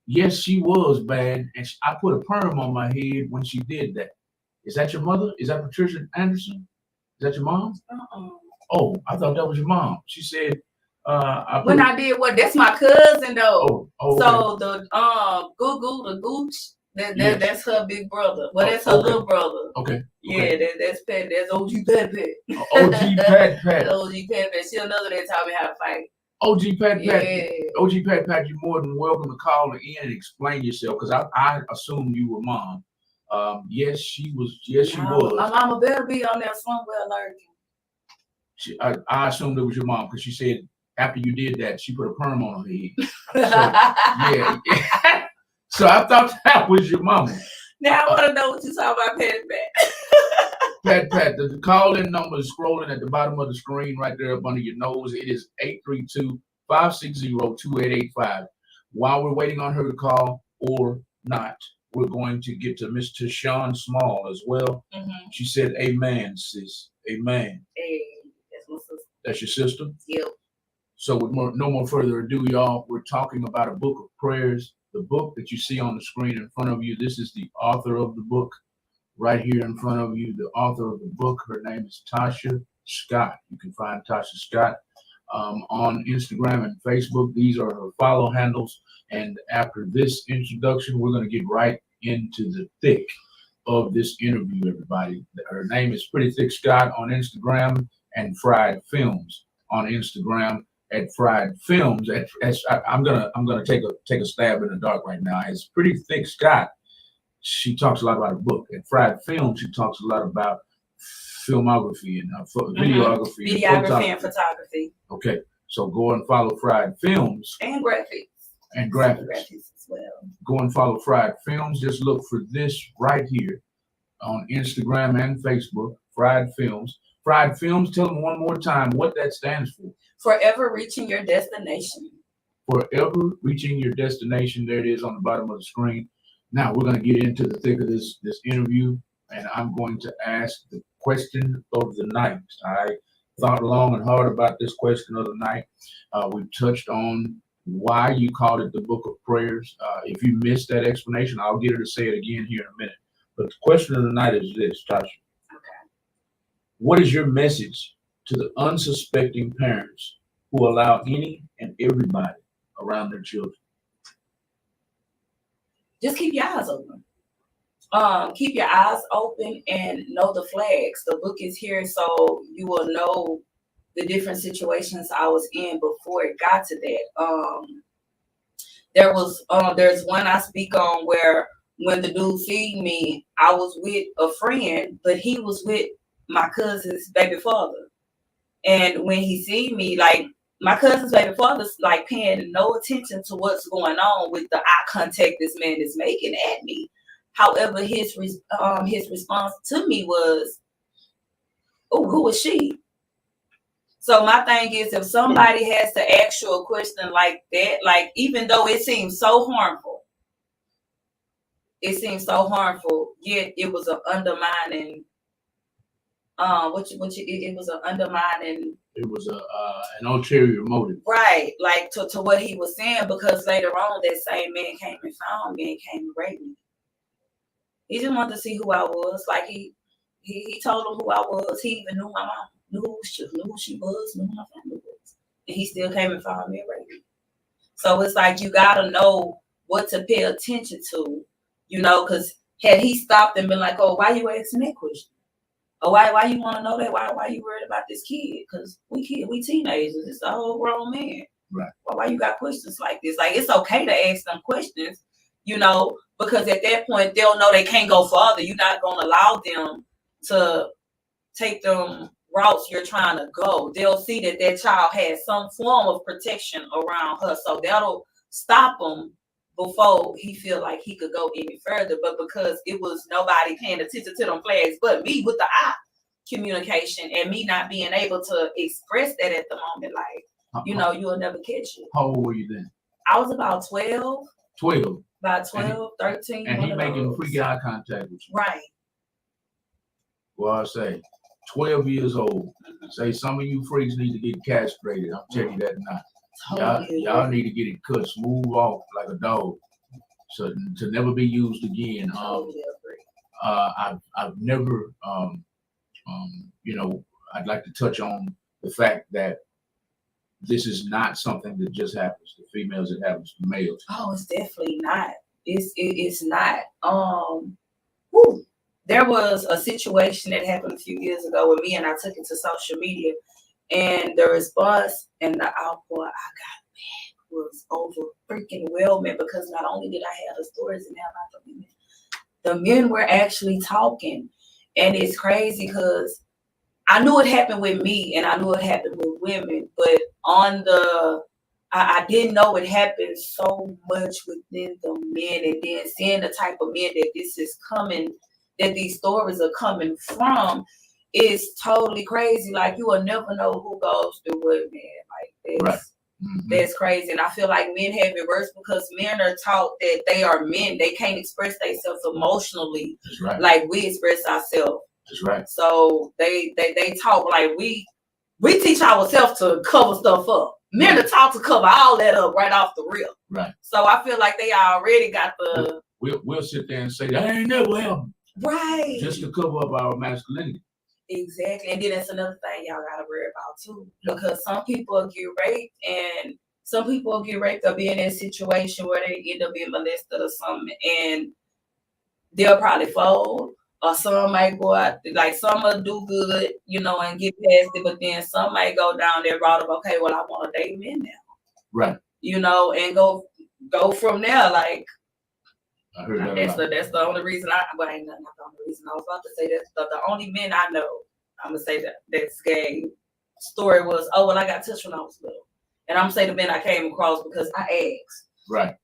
Yes, she was bad, and I put a perm on my head when she did that. Is that your mother? Is that Patricia Anderson? Is that your mom? Oh, I thought that was your mom. She said, I did what? That's my cousin though. Oh, so the the Gooch, that's her big brother. Well, that's her little brother. Okay. Yeah, that's Pat. That's OG Pat. OG Pat. OG Pat. She'll know that taught me how to fight. OG Pat. OG Pat, you're more than welcome to call in and explain yourself, because I assumed you were mom. Yes, she was. Yes, she was. My mama better be on there somewhere lurking. I assumed it was your mom, because she said after you did that, she put a perm on her head. So, yeah. So I thought that was your mama. Now I want to know what you're talking about, Pat. The call-in number is scrolling at the bottom of the screen right there up under your nose. It is 832-560-2885. While we're waiting on her to call or not, we're going to get to Miss Tasha Small as well. She said, amen, sis. Amen. Hey, that's my sister. That's your sister? Yep. So with no more further ado, y'all, we're talking about a book of prayers. The book that you see on the screen in front of you, this is the author of the book. Right here in front of you, the author of the book, her name is Tasha Scott. You can find Tasha Scott on Instagram and Facebook. These are her follow handles. And after this introduction, we're going to get right into the thick of this interview, everybody. Her name is Pretty Thick Scott on Instagram, and Fried Films on Instagram at Fried Films. I'm gonna take a stab in the dark right now. It's Pretty Thick Scott. She talks a lot about her book. At Fried Films, she talks a lot about filmography and videography and photography. Okay, so go and follow Fried Films. And graphics. And graphics. As well. Go and follow Fried Films. Just look for this right here on Instagram and Facebook, Fried Films. Fried Films, tell them one more time what that stands for. Forever reaching your destination. Forever reaching your destination. There it is on the bottom of the screen. Now we're going to get into the thick of this interview, and I'm going to ask the question of the night. I thought long and hard about this question of the night. We've touched on why you called it the Book of Prayers. If you missed that explanation, I'll get her to say it again here in a minute. But the question of the night is this, Tasha. Okay. What is your message to the unsuspecting parents who allow any and everybody around their children? Just keep your eyes open. Keep your eyes open and know the flags. The book is here so you will know the different situations I was in before it got to that. There's one I speak on where when the dude seen me, I was with a friend, but he was with my cousin's baby father. And when he seen me, like, my cousin's baby father's like paying no attention to what's going on with the eye contact this man is making at me. However, his response to me was, "Oh, who is she?" So my thing is, if somebody has to ask you a question like that, like even though it seems so harmful, it seemed so harmful, yet it was an undermining. It was an undermining. It was an ulterior motive. Right, like to what he was saying, because later on that same man came and found me and came and raped me. He just wanted to see who I was. Like he told him who I was. He even knew my mom, knew who she was, knew who my family was. And he still came and found me and raped me. So it's like you gotta know what to pay attention to, because had he stopped and been like, oh, why you asking that question? Oh, why you want to know that? Why you worried about this kid? Because we teenagers. It's a whole grown man. Right. Why you got questions like this? Like, it's okay to ask them questions, because at that point they'll know they can't go further. You're not gonna allow them to take them routes you're trying to go. They'll see that child has some form of protection around her, so that'll stop them before he feel like he could go any further. But because it was nobody paying attention to them flags but me with the eye communication and me not being able to express that at the moment, like, you'll never catch it. How old were you then? I was about 12. 12. About 12, 13. And he making freaky eye contact with you. Right. Well, I say 12 years old. Say some of you freaks need to get castrated. I'm telling you that now. Y'all need to get it cut smooth off like a dog, so to never be used again. I've never, I'd like to touch on the fact that this is not something that just happens to females; it happens to males. Oh, it's definitely not. It's not. There was a situation that happened a few years ago with me, and I took it to social media. And the response and the output I got back was over freaking whelming, because not only did I have the stories and now about the women, the men were actually talking. And it's crazy because I knew it happened with me and I knew it happened with women, but I didn't know it happened so much within the men, and then seeing the type of men that this is coming, that these stories are coming from. It's totally crazy. Like, you will never know who goes through what, man. Like, that's crazy. And I feel like men have it worse because men are taught that they are men. They can't express themselves emotionally like we express ourselves. That's right. So they talk like we teach ourselves to cover stuff up. Men are taught to cover all that up right off the rip. Right. So I feel like they already got the. We'll sit there and say that ain't never happened. Right. Just to cover up our masculinity. Exactly. And then that's another thing y'all gotta worry about too. Because some people get raped, and some people get raped or be in a situation where they end up being molested or something, and they'll probably fold. Or some might go out, like some will do good, and get past it, but then some might go down that route of, okay, well, I want to date men now. Right. And go from there. Like, I heard that. That's the only reason ain't not the only reason. I was about to say that's the only men I know. I'm gonna say that's gay story was, oh, well, I got touched when I was little, and I'm gonna say the men I came across because I asked. Right.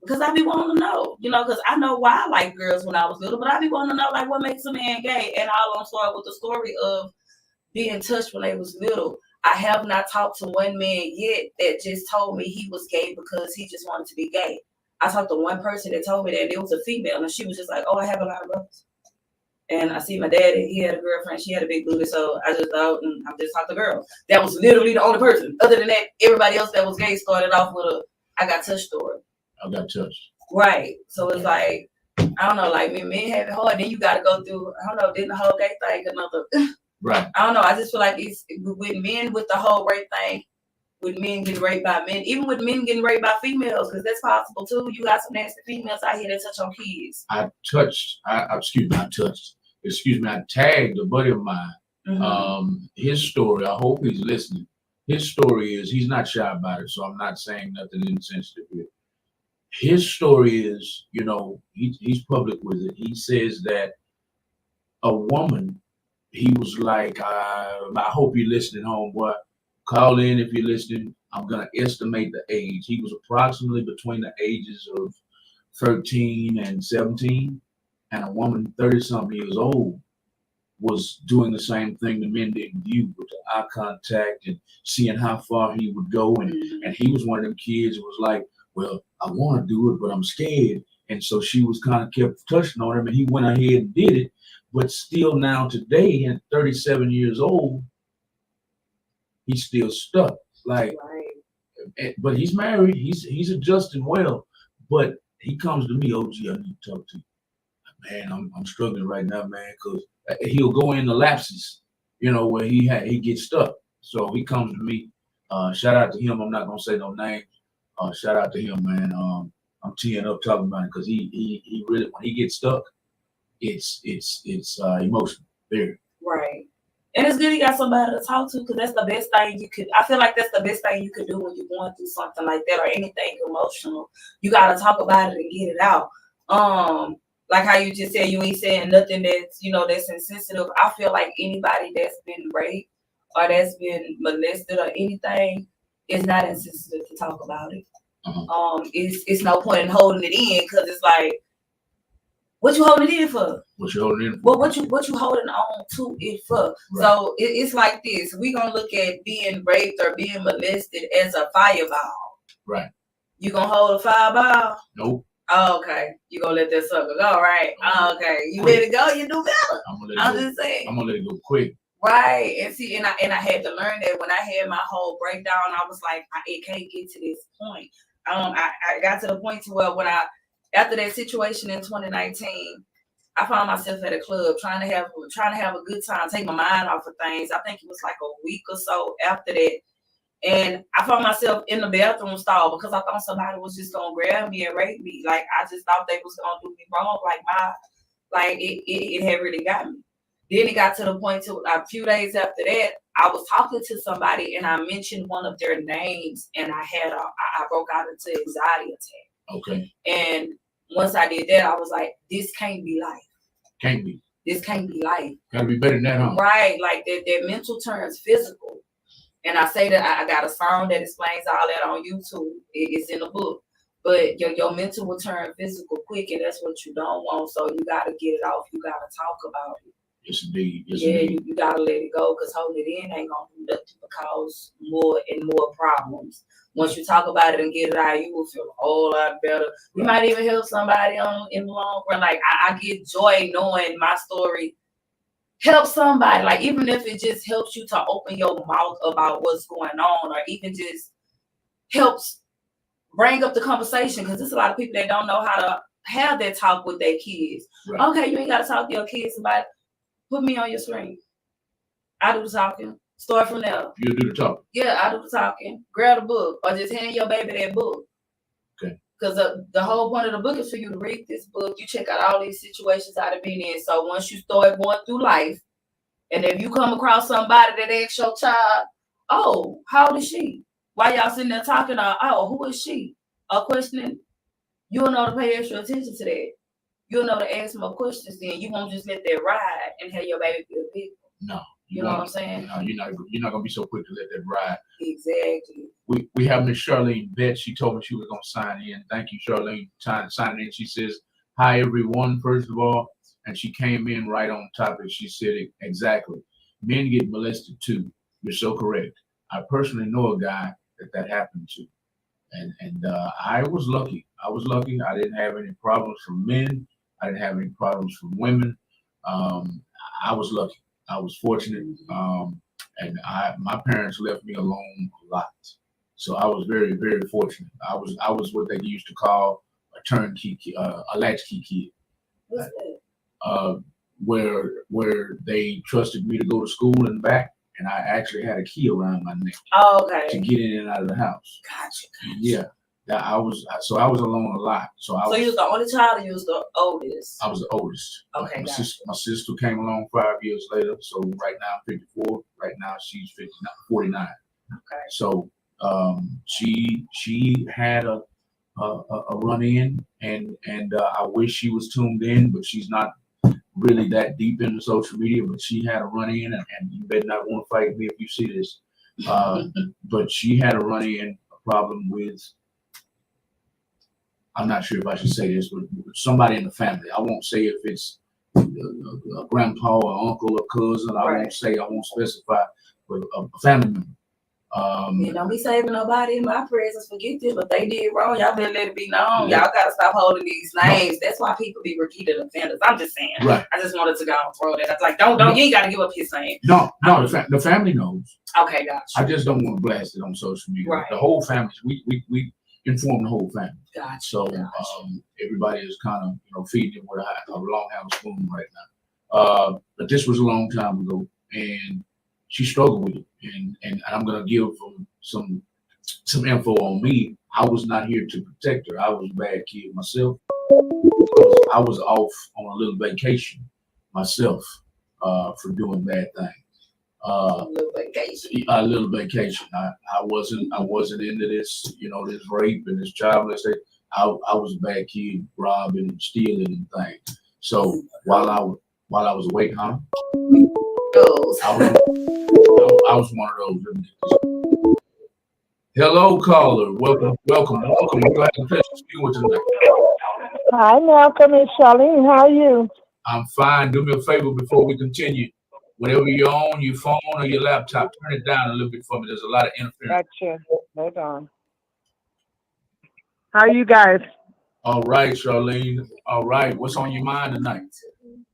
Because I be wanting to know, because I know why I like girls when I was little, but I be wanting to know, like, what makes a man gay. And I'll start with the story of being touched when they was little. I have not talked to one man yet that just told me he was gay because he just wanted to be gay. I talked to one person that told me that, and it was a female, and she was just like, oh, I have a lot of brothers. And I see my daddy, he had a girlfriend, she had a big booty, so I just thought, I just talked to girls. That was literally the only person. Other than that, everybody else that was gay started off with a I got touched story. I got touched. Right. So it's like, I don't know, like, men have it hard. Then you got to go through, I don't know, then the whole gay thing, another. Right. I don't know. I just feel like it's with men with the whole rape thing, with men getting raped by men, even with men getting raped by females, because that's possible too. You got some nasty females out here that touch on kids. I tagged a buddy of mine. Mm-hmm. His story, I hope he's listening. His story is, he's not shy about it, so I'm not saying nothing insensitive here. His story is, he's public with it. He says that a woman, he was like, I hope you're listening, homeboy. Call in if you're listening. I'm going to estimate the age. He was approximately between the ages of 13 and 17. And a woman 30-something years old was doing the same thing the men did with you, with the eye contact and seeing how far he would go. And he was one of them kids who was like, well, I want to do it, but I'm scared. And so she was kind of kept touching on him, and he went ahead and did it. But still now today, at 37 years old, he's still stuck. Like, but he's married. He's adjusting well. But he comes to me, OG, I need to talk to you. Man, I'm struggling right now, man, because he'll go into lapses, where he gets stuck. So he comes to me. Shout out to him. I'm not gonna say no names. Shout out to him, man. I'm teeing up talking about it because he really, when he gets stuck, it's emotional. Very. Right. And it's good you got somebody to talk to, because that's the best thing you could. I feel like that's the best thing you could do when you're going through something like that or anything emotional. You gotta talk about it and get it out. Like how you just said, you ain't saying nothing that's that's insensitive. I feel like anybody that's been raped or that's been molested or anything is not insensitive to talk about it. It's no point in holding it in, because it's like, what you holding it in for? What you holding it in for? Well, what you holding on to it for? Right. So it's like this. We're gonna look at being raped or being molested as a fireball. Right. You gonna hold a fireball? Nope. Oh, okay. You gonna let that sucker go, right? Oh, okay. You let it go, you do better. I'm just saying. I'm gonna let it go quick. Right. And see, and I had to learn that when I had my whole breakdown. I was like, it can't get to this point. I got to the point to where after that situation in 2019, I found myself at a club trying to have a good time, take my mind off of things. I think it was like a week or so after that. And I found myself in the bathroom stall because I thought somebody was just gonna grab me and rape me. Like, I just thought they was gonna do me wrong. Like it had really got me. Then it got to the point to a few days after that, I was talking to somebody and I mentioned one of their names, and I broke out into anxiety attack. Okay. And once I did that, I was like, this can't be life. Can't be. This can't be life. Gotta be better than that, huh? Right. Like that mental turns physical. And I say that I got a song that explains all that on YouTube. It's in the book. But your mental will turn physical quick, and that's what you don't want. So you got to get it off. You got to talk about it. Yes, indeed. Yes, yeah, indeed. You got to let it go, because holding it in ain't going to do nothing but cause more and more problems. Once you talk about it and get it out, you will feel a whole lot better. You might even help somebody in the long run. Like, I get joy knowing my story help somebody, like, even if it just helps you to open your mouth about what's going on, or even just helps bring up the conversation, because there's a lot of people that don't know how to have that talk with their kids. Right. Okay, you ain't got to talk to your kids about it. Put me on your screen. I do the talking. Start from there. You do the talking. Yeah, I do the talking. Grab the book, or just hand your baby that book. Okay. Because the whole point of the book is for you to read this book. You check out all these situations I've been in. So once you start going through life, and if you come across somebody that asks your child, oh, how old is she? Why y'all sitting there talking? Oh, who is she? Or questioning, you'll know to pay extra attention to that. You'll know to ask more questions. Then you won't just let that ride and have your baby feel big. No. You know what I'm saying? No, you're not gonna be so quick to let that ride. Exactly. We have Miss Charlene Bett. She told me she was gonna sign in. Thank you, Charlene, for signing in. She says, "Hi everyone." First of all, and she came in right on topic. She said it exactly. Men get molested too. You're so correct. I personally know a guy that happened to, and I was lucky. I didn't have any problems from men. I didn't have any problems from women. I was lucky. I was fortunate, and my parents left me alone a lot, so I was very, very fortunate. I was what they used to call a turnkey, a latchkey kid. What's that? Where they trusted me to go to school and back, and I actually had a key around my neck. Oh, okay. To get in and out of the house. Gotcha. Yeah. I was alone a lot. So you was the only child, or you was the oldest? I was the oldest. Okay, my sister came along 5 years later. So right now I'm 54. Right now she's 49. Okay. So she had a run in, and I wish she was tuned in, but she's not really that deep into social media. But she had a run in, and you better not want to fight me if you see this. But she had a run in, a problem with, I'm not sure if I should say this, but somebody in the family. I won't say if it's a grandpa or uncle or cousin. I won't specify, but a family member Don't be saving nobody in my presence. Forget them. If they did wrong, y'all better let it be known. Y'all gotta stop holding these names. That's why people be repeated offenders. I'm just saying. Right. I just wanted to go and throw that. I was like, don't. You ain't gotta give up his name. No. The family knows. Okay, gotcha. I just don't want to blast it on social media. Right. The whole family. We inform the whole family. Gotcha. So everybody is kind of feeding with a long handle spoon right now. But this was a long time ago, and she struggled with it. And I'm gonna give some info on me. I was not here to protect her. I was a bad kid myself. I was off on a little vacation myself for doing bad things. A little vacation. I wasn't into this, this rape and this child molestation. I was a bad kid, robbing and stealing and things. So while I was awake, I was one of those. Hello, caller. Welcome. We're going to have the pleasure of speaking with you tonight. Hi, Malcolm and Charlene. How are you? I'm fine. Do me a favor before we continue. Whatever you're on, your phone or your laptop, turn it down a little bit for me. There's a lot of interference. Gotcha. Hold on. How are you guys? All right, Charlene. All right. What's on your mind tonight?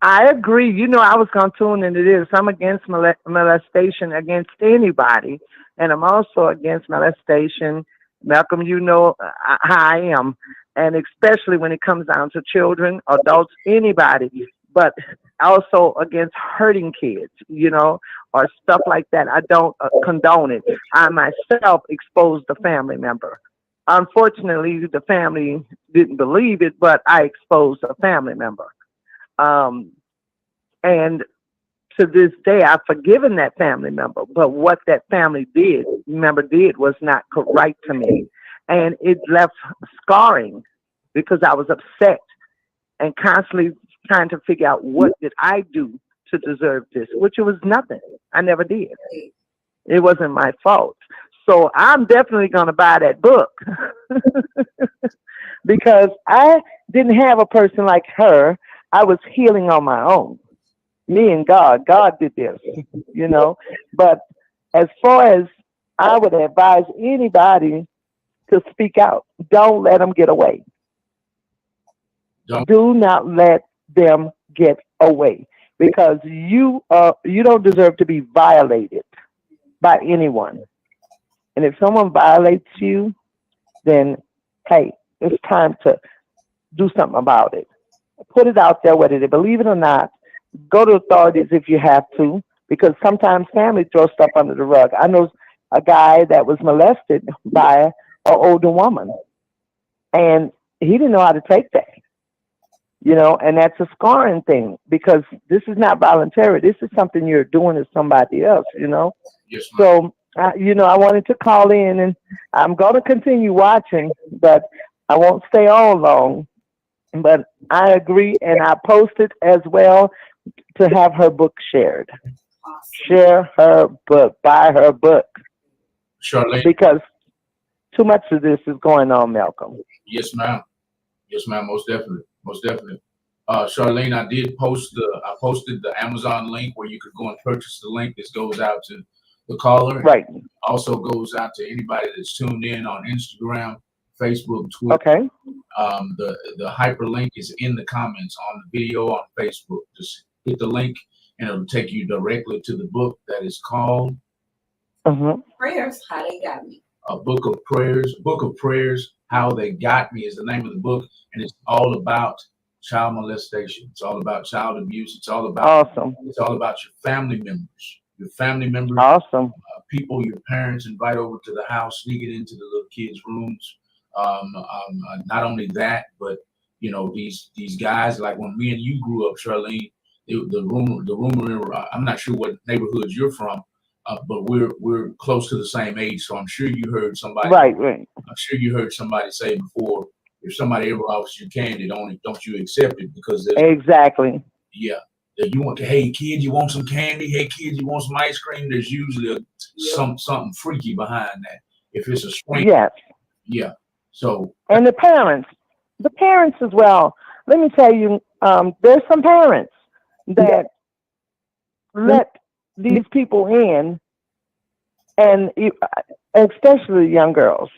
I agree. I was going to tune into this. I'm against molestation against anybody. And I'm also against molestation. Malcolm, how I am. And especially when it comes down to children, adults, anybody. But also against hurting kids, or stuff like that. I don't condone it. I myself exposed a family member. Unfortunately, the family didn't believe it, but I exposed a family member. And to this day, I've forgiven that family member. But what that family did was not right to me. And it left scarring because I was upset and constantly trying to figure out what did I do to deserve this, which it was nothing. I never did. It wasn't my fault. So I'm definitely going to buy that book because I didn't have a person like her. I was healing on my own. Me and God did this, But as far as I would advise anybody to speak out, don't let them get away. Do not let them get away because you don't deserve to be violated by anyone. And if someone violates you, then hey, it's time to do something about it. Put it out there, whether they believe it or not. Go to authorities if you have to, because sometimes family throws stuff under the rug. I know a guy that was molested by an older woman, and he didn't know how to take that. And that's a scarring thing because this is not voluntary. This is something you're doing to somebody else, Yes, so, I wanted to call in, and I'm going to continue watching, but I won't stay on long. But I agree, and I posted as well to have her book shared. Awesome. Share her book. Buy her book. Charlene. Because too much of this is going on, Malcolm. Yes, ma'am. Yes, ma'am. Most definitely. Charlene, I posted the Amazon link where you could go and purchase the link. This goes out to the caller. Right. Also goes out to anybody that's tuned in on Instagram, Facebook, Twitter. Okay. The hyperlink is in the comments on the video on Facebook. Just hit the link and it'll take you directly to the book that is called Prayers, How They Got Me. A Book of Prayers, How They Got Me is the name of the book, and it's all about child molestation. It's all about child abuse. It's all about It's all about your family members. Awesome. People your parents invite over to the house, sneaking into the little kids' rooms. Not only that, but these guys, like when me and you grew up, Charlene, the rumor. I'm not sure what neighborhoods you're from, but we're close to the same age, so I'm sure you heard somebody. Right. I'm sure you heard somebody say before, if somebody ever offers you candy, don't you accept it because exactly. Yeah. Hey kid, you want some candy? Hey kid, you want some ice cream? There's usually something freaky behind that. If it's a stranger. Yes. Yeah. So. And the parents as well. Let me tell you, there's some parents that let these people in And especially young girls,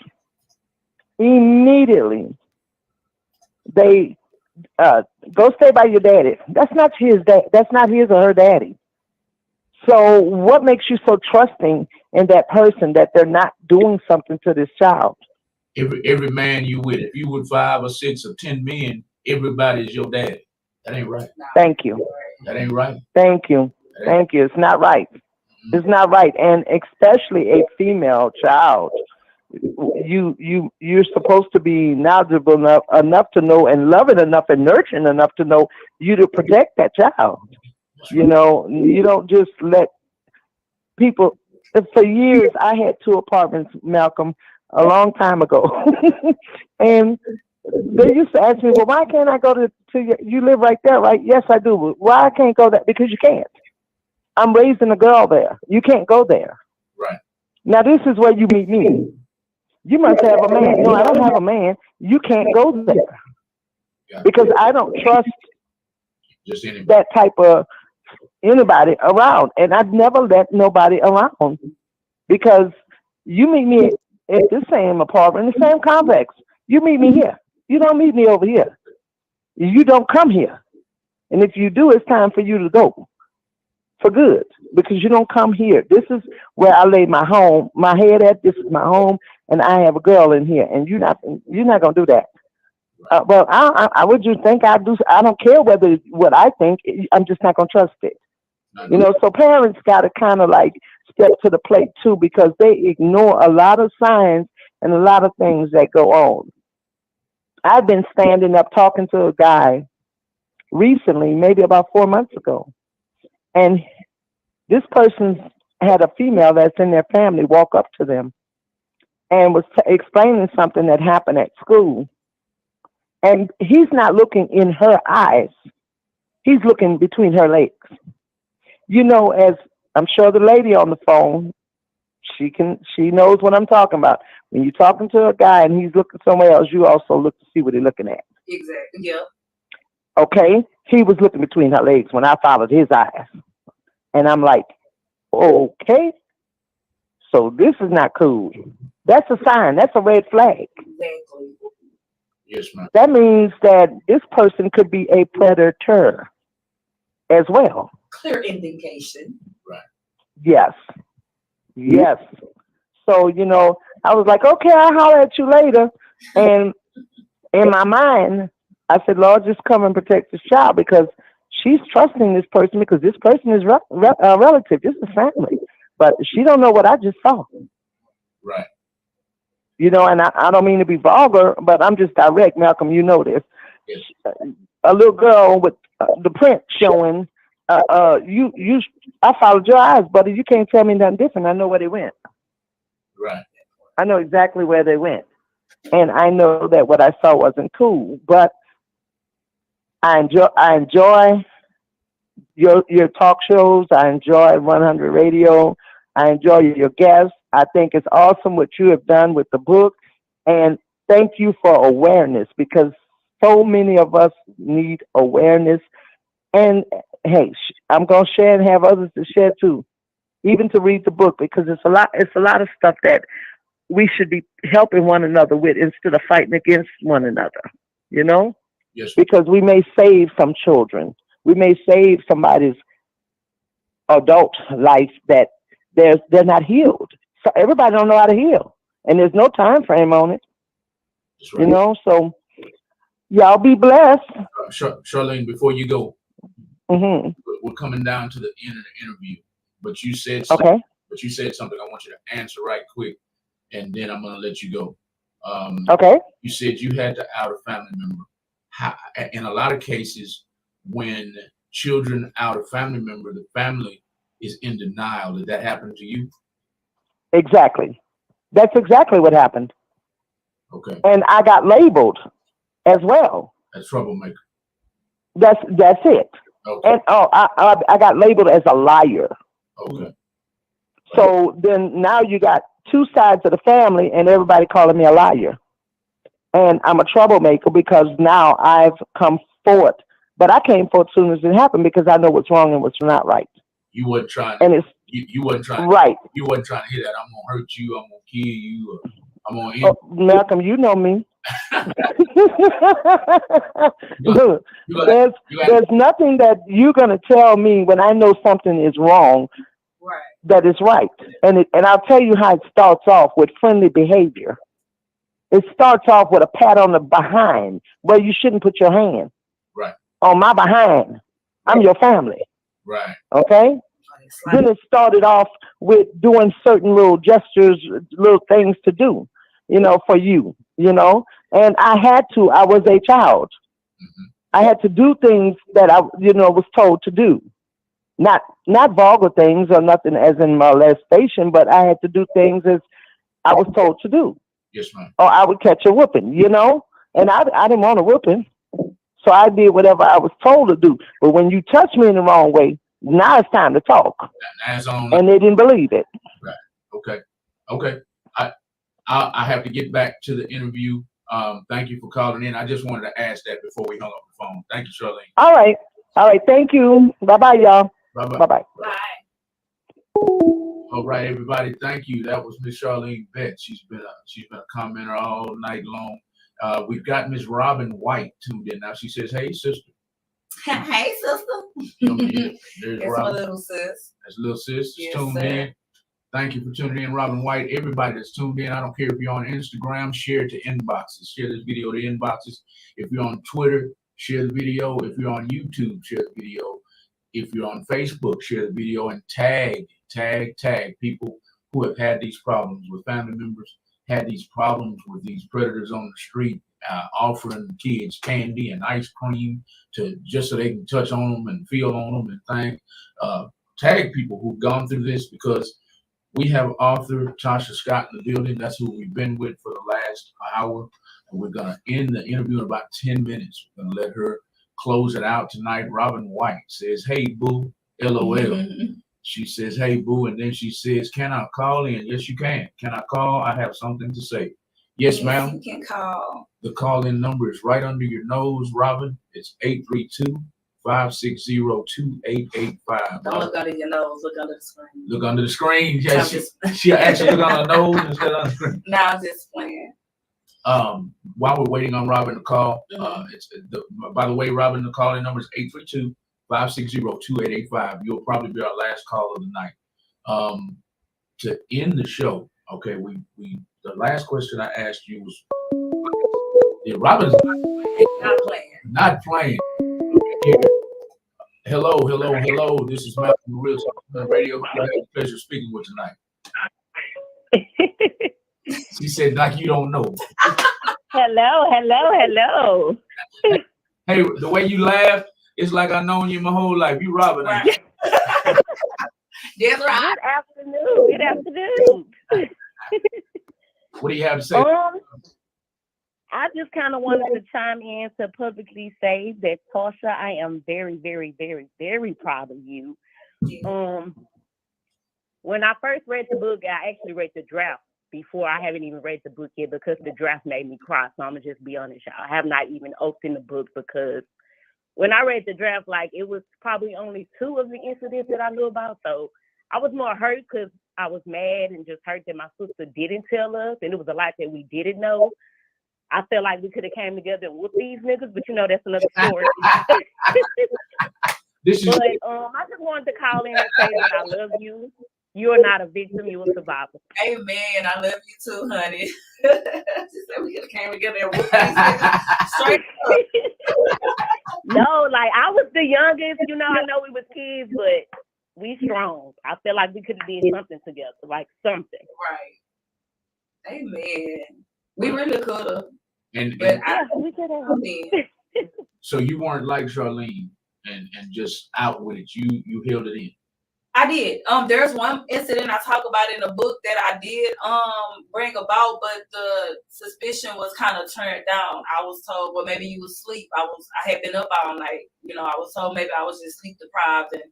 immediately they go stay by your daddy. That's not his dad. That's not his or her daddy. So what makes you so trusting in that person that they're not doing something to this child? Every man you with, if you with 5 or 6 or 10 men, everybody's your daddy. That ain't right. Thank you. That ain't right. Thank you. Thank you. It's not right. It's not right. And especially a female child. You're supposed to be knowledgeable enough to know and loving enough and nurturing enough to know you to protect that child. You know, you don't just let people. For years, I had 2 apartments, Malcolm, a long time ago, and they used to ask me, "Well, why can't I go to you live right there, right?" Yes, I do. But why I can't go there? Because you can't. I'm raising a girl there. You can't go there. Right. Now, this is where you meet me. You must have a man. No, I don't have a man. You can't go there because I don't trust just anybody. that type of anybody around, and I'd never let nobody around because you meet me at the same apartment, the same complex. You meet me here. You don't meet me over here. You don't come here, and if you do, it's time for you to go for good because you don't come here. This is where I lay my head at. This is my home, and I have a girl in here, and you're not gonna do that. Well, I would you think I do? I don't care what I think. I'm just not gonna trust it. You know, so parents got to kind of like step to the plate too because they ignore a lot of signs and a lot of things that go on. I've been standing up talking to a guy recently, maybe about 4 months ago, and this person had a female that's in their family walk up to them and was explaining something that happened at school. And he's not looking in her eyes. He's looking between her legs. You know, as I'm sure the lady on the phone, she knows what I'm talking about. When you're talking to a guy and he's looking somewhere else, you also look to see what he's looking at. Exactly. Yeah. Okay? He was looking between her legs when I followed his eyes. And I'm like, okay, so this is not cool. That's a sign. That's a red flag. Exactly. Yes, ma'am. That means that this person could be a predator as well. Clear indication. Right. Yes. Yes. So, you know, I was like, okay, I'll holler at you later. And in my mind, I said, Lord, just come and protect this child because she's trusting this person because this person is a relative. This is family. But she don't know what I just saw. Right. You know, and I don't mean to be vulgar, but I'm just direct, Malcolm. You know this. Yes. A little girl with the print showing. I followed your eyes, buddy. You can't tell me nothing different. I know where they went. Right. I know exactly where they went, and I know that what I saw wasn't cool. But I enjoy your talk shows. I enjoy 100 Radio. I enjoy your guests. I think it's awesome what you have done with the book. And thank you for awareness because so many of us need awareness. And hey, I'm going to share and have others to share too, even to read the book because it's a lot of stuff that we should be helping one another with instead of fighting against one another, you know? Yes. Because we may save some children. We may save somebody's adult life that they're not healed. So everybody don't know how to heal, and there's no time frame on it. Right. You know, so y'all be blessed. Charlene, before you go, we're coming down to the end of the interview, but you said something. Okay. But you said something I want you to answer right quick, and then I'm going to let you go. Okay. You said you had to out a family member. In a lot of cases, when children out a family member, the family is in denial. Did that happen to you? Exactly. That's exactly what happened. Okay. And I got labeled as well. A troublemaker. That's it. Okay. And I got labeled as a liar. Okay. So then now you got two sides of the family and everybody calling me a liar. And I'm a troublemaker because now I've come forward. But I came forward as soon as it happened because I know what's wrong and what's not right. You weren't trying. And it's You wasn't trying. Right. You wasn't trying to hear that. I'm gonna hurt you. I'm gonna kill you. Or I'm gonna end. Oh, Malcolm, you know me. You Look, got, you got, there's nothing that you're gonna tell me when I know something is wrong Right. that is right. And I'll tell you how it starts off with friendly behavior. It starts off with a pat on the behind where you shouldn't put your hand right. on my behind. I'm your family. Right. Okay? Then it started off with doing certain little gestures, little things to do, for you, and I was a child. Mm-hmm. I had to do things that I, was told to do. Not vulgar things or nothing as in molestation, but I had to do things as I was told to do. Yes, ma'am. Or I would catch a whooping, and I didn't want a whooping. So I did whatever I was told to do. But when you touch me in the wrong way, now it's time to talk. And they didn't believe it. Right. Okay. I have to get back to the interview. Thank you for calling in. I just wanted to ask that before we hung up the phone. Thank you, Charlene. All right. Thank you. Bye-bye, y'all. Bye-bye. Bye-bye. Bye. All right, everybody. Thank you. That was Miss Charlene Betts. She's been a commenter all night long. We've got Miss Robin White tuned in now. She says, "Hey, sister." Hey, sister. There's It's Robin. my little sis. That's little sis. Yes, tuned sir. in. Thank you for tuning in, Robin White. Everybody that's tuned in, I don't care if you're on Instagram, share it to inboxes. Share this video to inboxes. If you're on Twitter, share the video. If you're on YouTube, share the video. If you're on Facebook, share the video and tag people who have had these problems with family members, had these problems with these predators on the street, offering kids candy and ice cream just so they can touch on them and feel on them and things. Tag people who've gone through this, because we have author Tasha Scott in the building. That's who we've been with for the last hour. And we're going to end the interview in about 10 minutes. We're going to let her close it out tonight. Robin White says, "Hey, boo, LOL." Mm-hmm. She says, "Hey, boo." And then she says, "Can I call in?" Yes, you can. Can I call? I have something to say. Yes, ma'am. You can call. The call-in number is right under your nose, Robin. It's 832-560-2885. Don't look under your nose. Look under the screen. Look under the screen. Yeah, she actually look on her nose instead of on the screen. No, I'm just playing. While we're waiting on Robin to call, by the way, Robin, the call-in number is 832-560-2885. You'll probably be our last call of the night. To end the show, okay, the last question I asked you was, Robin's not playing. Okay. Hello. This is Malcolm Wilson on the radio. I have the pleasure of speaking with tonight. She said, like you don't know. Hello. Hey, the way you laugh, it's like I've known you my whole life. You Robin, ain't you? That's right. Good afternoon. What do you have to say? I just kind of wanted to chime in to publicly say that, Tasha, I am very, very, very, very proud of you. When I first read the book, I actually read the draft before. I haven't even read the book yet because the draft made me cry. So I'm going to just be honest, y'all. I have not even opened the book because when I read the draft, it was probably only 2 of the incidents that I knew about. So I was more hurt because I was mad and just hurt that my sister didn't tell us. And it was a lot that we didn't know. I felt like we could have came together and whooped these niggas, but that's another story. But I just wanted to call in and say that I love you. You are not a victim, you're a survivor. Amen. I love you too, honey. She said we could have came together and whooped these niggas straight up. No, I was the youngest, I know we was kids, but we strong. I feel like we could have did something together, something. Right. Amen. We really could have. We could have. So you weren't like Charlene and just out with it. You held it in. I did. There's one incident I talk about in the book that I did bring about, but the suspicion was kind of turned down. I was told, well, maybe you was asleep. I had been up all night. I was told maybe I was just sleep deprived, and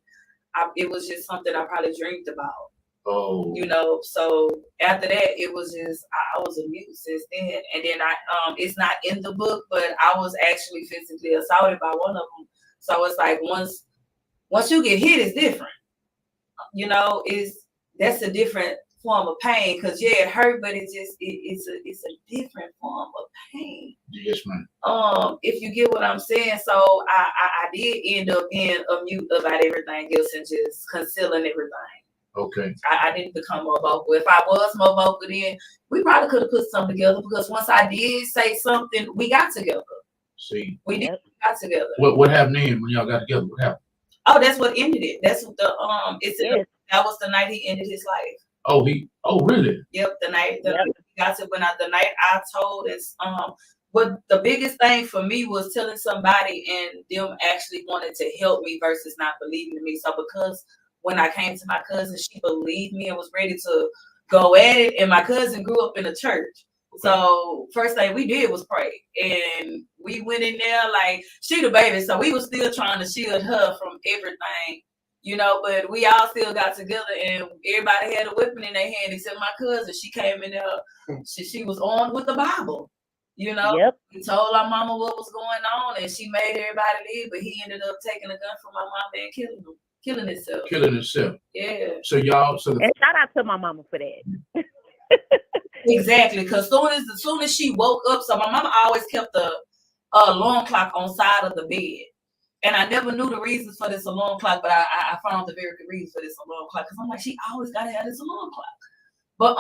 it was just something I probably dreamed about. Oh. So after that, it was just I was a mute since then, and then it's not in the book, but I was actually physically assaulted by one of them. So it's like once you get hit, it's different. you know, that's a different form of pain because yeah, it hurt, but it's a different form of pain. Yes, ma'am. If you get what I'm saying, so I did end up being a mute about everything else and just concealing everything. Okay. I didn't become more vocal. If I was more vocal, then we probably could have put something together because once I did say something, we got together. See, we got together. What happened then when y'all got together? What happened? Oh, that's what ended it. That's what that was the night he ended his life. Oh, really? Yep, the night we got to the night I told us. But the biggest thing for me was telling somebody and them actually wanted to help me versus not believing in me. So because when I came to my cousin, she believed me and was ready to go at it. And my cousin grew up in a church. Okay. So first thing we did was pray. And we went in there like she the baby. So we was still trying to shield her from everything, you know, but we all still got together and everybody had a weapon in their hand except my cousin. She came in there, she was armed with the Bible. You know, He told our mama what was going on and she made everybody leave, but he ended up taking a gun from my mama and killing himself. Yeah. So y'all, and shout out to my mama for that. Exactly, because as soon as she woke up, so my mama always kept the alarm clock on side of the bed, and I never knew the reasons for this alarm clock, but I found the very good reason for this alarm clock because I'm like, she always gotta have this alarm clock. But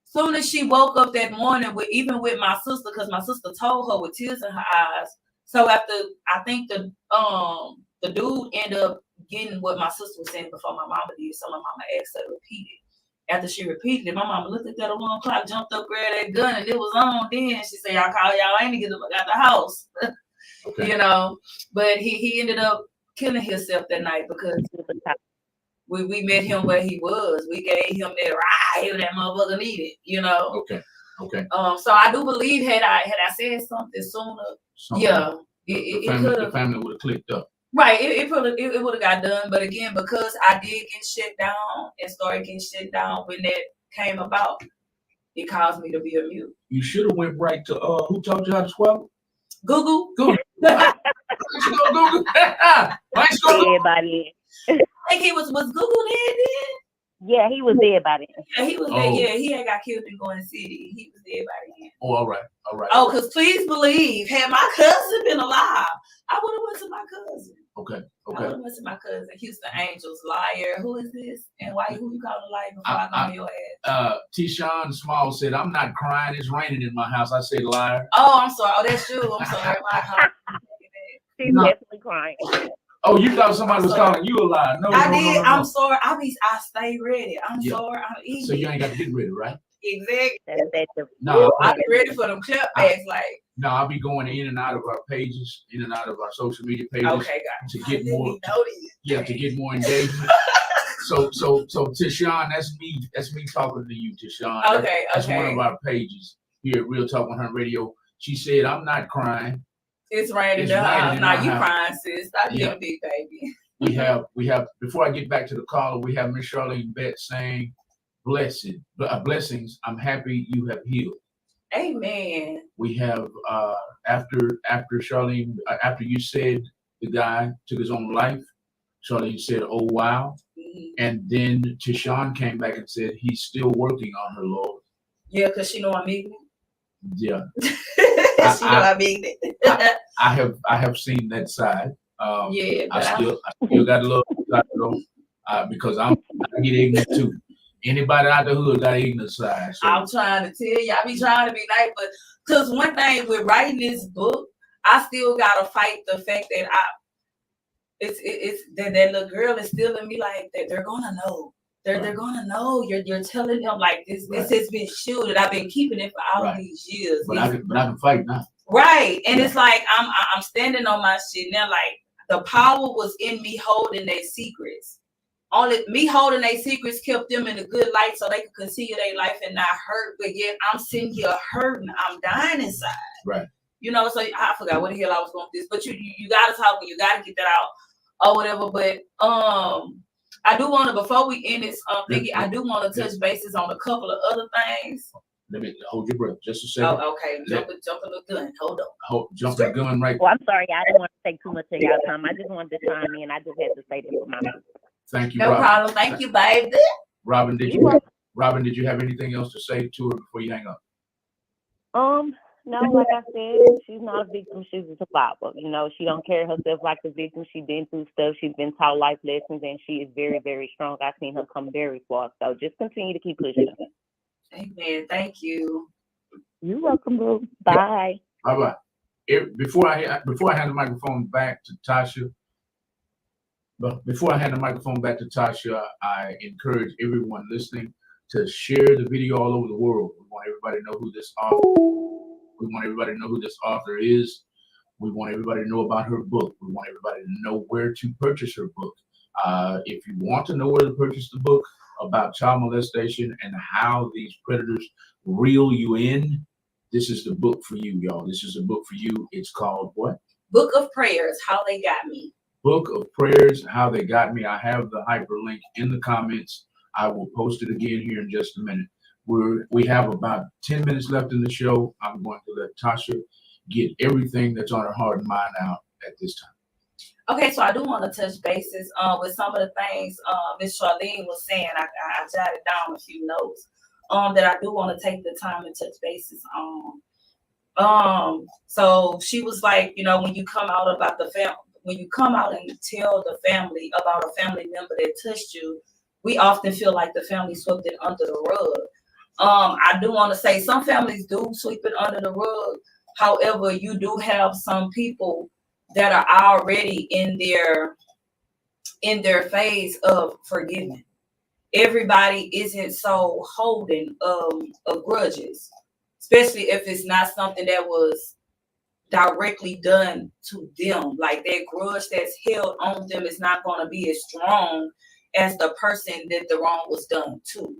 soon as she woke up that morning, even with my sister, because my sister told her with tears in her eyes. So after I think the dude ended up getting what my sister was saying before my mama did, so my mama asked her to repeat it. After she repeated it, my mama looked at that alarm clock, jumped up, grabbed that gun, and it was on. Then she said, "I'll call y'all ain't to get out the house." Okay. You know, but he ended up killing himself that night because we met him where he was. We gave him that ride that motherfucker needed. You know. Okay. So I do believe had I said something sooner, the family would have clicked up. Right, it would have got done, but again, because I did get shut down and started getting shut down when that came about, it caused me to be a mute. You should have went right to who taught you how to swallow? Google. Google. Everybody. I think he was Google there then? Yeah, he was there by then. Yeah, he was there. Yeah, he had got killed in Garden City. He was there by then. Oh, all right. Oh, because please believe, had my cousin been alive, I would have went to my cousin. Okay. I would have went to my cousin. Houston Angels, liar. Who is this? And who you calling a liar before I go on your ass? T-Shawn Small said, "I'm not crying. It's raining in my house." I said, "Liar." Oh, I'm sorry. Oh, that's you. I'm sorry. My heart. She's definitely crying. Oh, you thought somebody was calling you a liar? No, I did. No. I'm sorry. I stay ready. I'm sorry. So you ain't got to get ready, right? Exactly. No, I'll be ready for them clip bags. No, I'll be going in and out of our pages, in and out of our social media pages. Okay, got to get more. To get more engagement. So Tashawn, that's me talking to you, Tashawn. Okay. That's one of our pages here at Real Talk 100 Radio. She said, "I'm not crying. It's raining down. Now you crying, sis. Stop being big baby." We have. Before I get back to the caller, we have Miss Charlene Betts saying, blessings. I'm happy you have healed." Amen. We have after Charlene, after you said the guy took his own life, Charlene said, "Oh wow," and then Tashawn came back and said he's still working on her, Lord. Yeah, because she know I'm ignorant. Yeah. She know I'm ignorant. I have seen that side. Yeah, I still got a little because I get ignorant too. Anybody out the hood got ignorant side. So. I'm trying to tell you, I be trying to be nice, but because one thing with writing this book, I still gotta fight the fact that it's that little girl is still in me like that. They're gonna know. They're gonna know. You're telling them like this. Right. This has been shielded. I've been keeping it for all these years. But I can fight now. Right, and it's like I'm standing on my shit now. Like the power was in me holding their secrets. Only me holding their secrets kept them in a good light so they could continue their life and not hurt. But yet I'm sitting here hurting. I'm dying inside. Right. You know, so I forgot what the hell I was going with this. But you gotta talk and you gotta get that out or whatever. But I do want to, before we end this thingy, I do want to touch bases on a couple of other things. Let me hold your breath just a second. Oh, okay. Jumping the gun. Hold on. Jump the gun right. Oh, I'm sorry. I didn't want to take too much of y'all time. I just wanted to chime in. I just had to say that for my Thank you, No Robin. problem. Thank you, babe. Robin, did you have anything else to say to her before you hang up? No, like I said, she's not a victim, she's a survivor. You know, she don't carry herself like a victim. She's been through stuff, she's been taught life lessons, and she is very, very strong. I've seen her come very far. So just continue to keep pushing her. Amen. Thank you. You're welcome, boo. Bye. Bye-bye. Before I hand the microphone back to Tasha, I encourage everyone listening to share the video all over the world. We want everybody to know who this author is. We want everybody to know about her book. We want everybody to know where to purchase her book. If you want to know where to purchase the book about child molestation and how these predators reel you in, this is the book for you, y'all. This is a book for you. It's called what? Book of Prayers, How They Got Me. Book of Prayers, How They Got Me. I have the hyperlink in the comments. I will post it again here in just a minute. We have about 10 minutes left in the show. I'm going to let Tasha get everything that's on her heart and mind out at this time. Okay, so I do want to touch bases with some of the things Miss Charlene was saying. I jotted down a few notes that I do want to take the time and touch bases on. So she was like, you know, when you come out about the family, when you come out and tell the family about a family member that touched you, we often feel like the family swept it under the rug. I do want to say some families do sweep it under the rug. However, you do have some people that are already in their phase of forgiving. Everybody isn't so holding of grudges, especially if it's not something that was directly done to them. Like that grudge that's held on them is not going to be as strong as the person that the wrong was done to.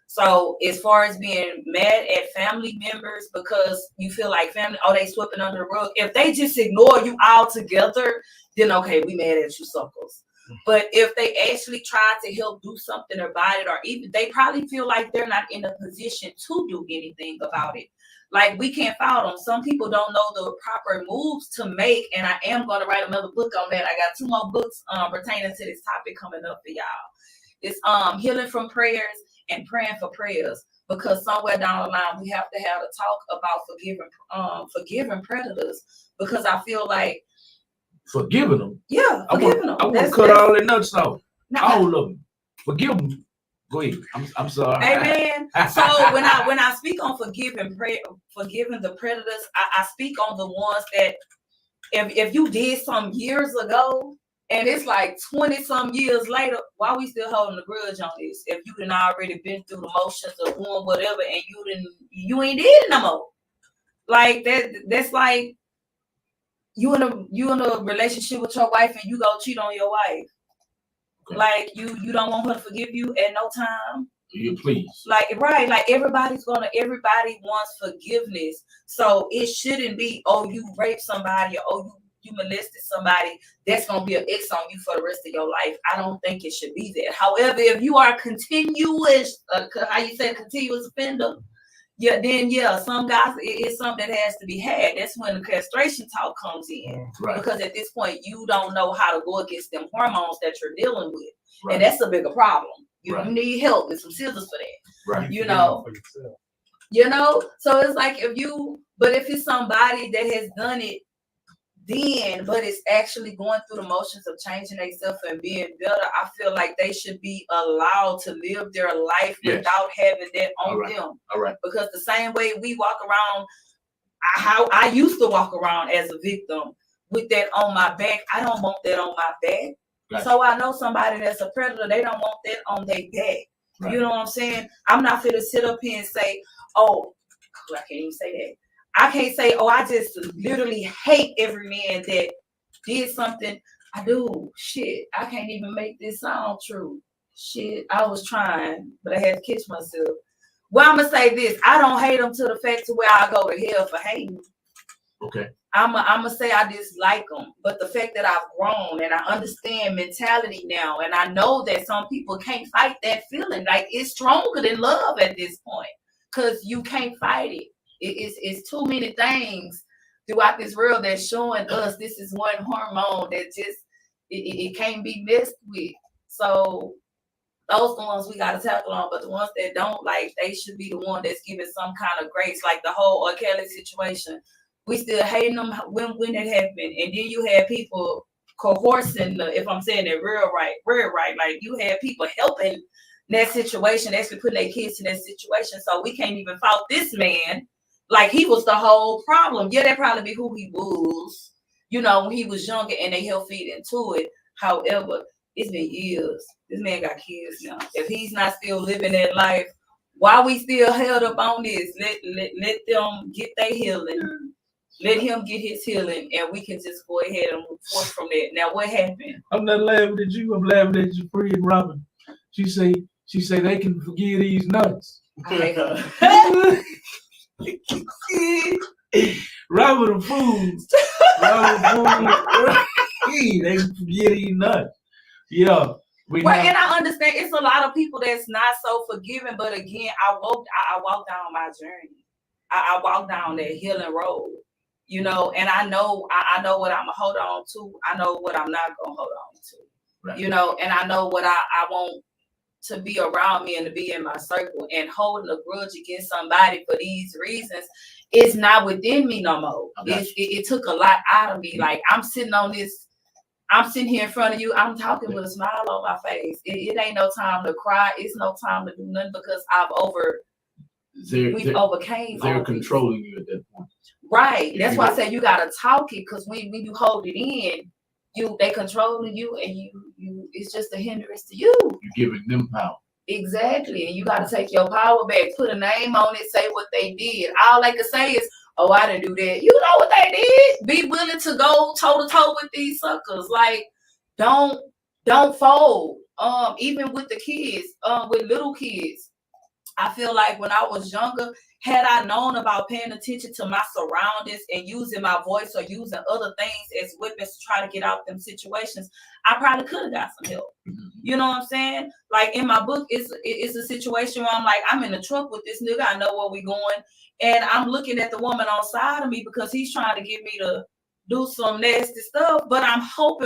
So as far as being mad at family members because you feel like family, they sweeping under the rug. If they just ignore you altogether, then okay, we mad at you suckers. But if they actually try to help do something about it, or even they probably feel like they're not in a position to do anything about it. Like we can't follow them. Some people don't know the proper moves to make, and I am going to write another book on that. I got 2 more books pertaining to this topic coming up for y'all. It's healing from prayers and praying for prayers, because somewhere down the line we have to have a talk about forgiving predators, because I feel like forgiving them. Yeah, forgiving them. I want to cut all the nuts off. All of them. Forgive them. Go ahead. I'm sorry. Amen. So when I speak on forgiving the predators, I speak on the ones that if you did some years ago and it's like 20 some years later, why we still holding a grudge on this? If you done already been through the motions of doing whatever and you ain't did it no more. Like that's like you in a relationship with your wife and you go cheat on your wife. Okay. Like you don't want her to forgive you at no time. You please. Like everybody wants forgiveness. So it shouldn't be, you raped somebody or you molested somebody, that's gonna be an X on you for the rest of your life. I don't think it should be that. However, if you are continuous offender, some guys, it's something that has to be had. That's when the castration talk comes in. Right. Because at this point, you don't know how to go against them hormones that you're dealing with. Right. And that's a bigger problem. You need help and some scissors for that. Right. So it's like if it's somebody that has done it then, but it's actually going through the motions of changing themselves and being better, I feel like they should be allowed to live their life without having that on them. All right. Because the same way we walk around, how I used to walk around as a victim with that on my back, I don't want that on my back. Gotcha. So I know somebody that's a predator, they don't want that on their back. Right. You know what I'm saying? I'm not going to sit up here and say, I can't even say that. I can't say, I just literally hate every man that did something. I do. Shit, I can't even make this sound true. Shit, I was trying, but I had to catch myself. Well, I'm going to say this. I don't hate them to the fact to where I go to hell for hating. Okay. I'm going to say I dislike them. But the fact that I've grown and I understand mentality now, and I know that some people can't fight that feeling. Like, it's stronger than love at this point because you can't fight it. It's too many things throughout this world that's showing us this is one hormone that just it can't be messed with. So those the ones we gotta tackle on, but the ones that don't, like, they should be the one that's giving some kind of grace. Like the whole R. Kelly situation, we still hating them when it happened, and then you had people coercing if I'm saying it real right, like you had people helping that situation, actually putting their kids in that situation. So we can't even fault this man like he was the whole problem. Yeah, that probably be who he was, when he was younger, and they helped feed into it. However, it's been years. This man got kids now. If he's not still living that life, why we still held up on this? Let them get their healing. Let him get his healing, and we can just go ahead and move forward from that. Now, what happened? I'm not laughing at you. I'm laughing at your friend Robin. She say they can forgive these nuts. I hate her. Robin the fools. They can forgive these nuts. Yeah. And I understand it's a lot of people that's not so forgiving, but again, I walked down my journey. I walked down that healing road, and I know what I'm gonna hold on to. I know what I'm not gonna hold on to, right. And I know what I want to be around me and to be in my circle. And holding a grudge against somebody for these reasons is not within me no more. It took a lot out of me. Like I'm sitting here in front of you. I'm talking with a smile on my face. It ain't no time to cry. It's no time to do nothing because we've overcame. They're controlling you at that point. Right. That's why I say you gotta talk it, because when you hold it in, they controlling you, and you it's just a hindrance to you. You're giving them power. Exactly. And you gotta take your power back, put a name on it, say what they did. All they can say is, oh, I didn't do that. You know what they did? Be willing to go toe to toe with these suckers. Like, don't fold. Even with the kids, with little kids. I feel like when I was younger, had I known about paying attention to my surroundings and using my voice or using other things as weapons to try to get out them situations, I probably could have got some help. You know what I'm saying? Like in my book, it's a situation where I'm like, I'm in the truck with this nigga. I know where we going. And I'm looking at the woman on side of me because he's trying to get me to do some nasty stuff. But I'm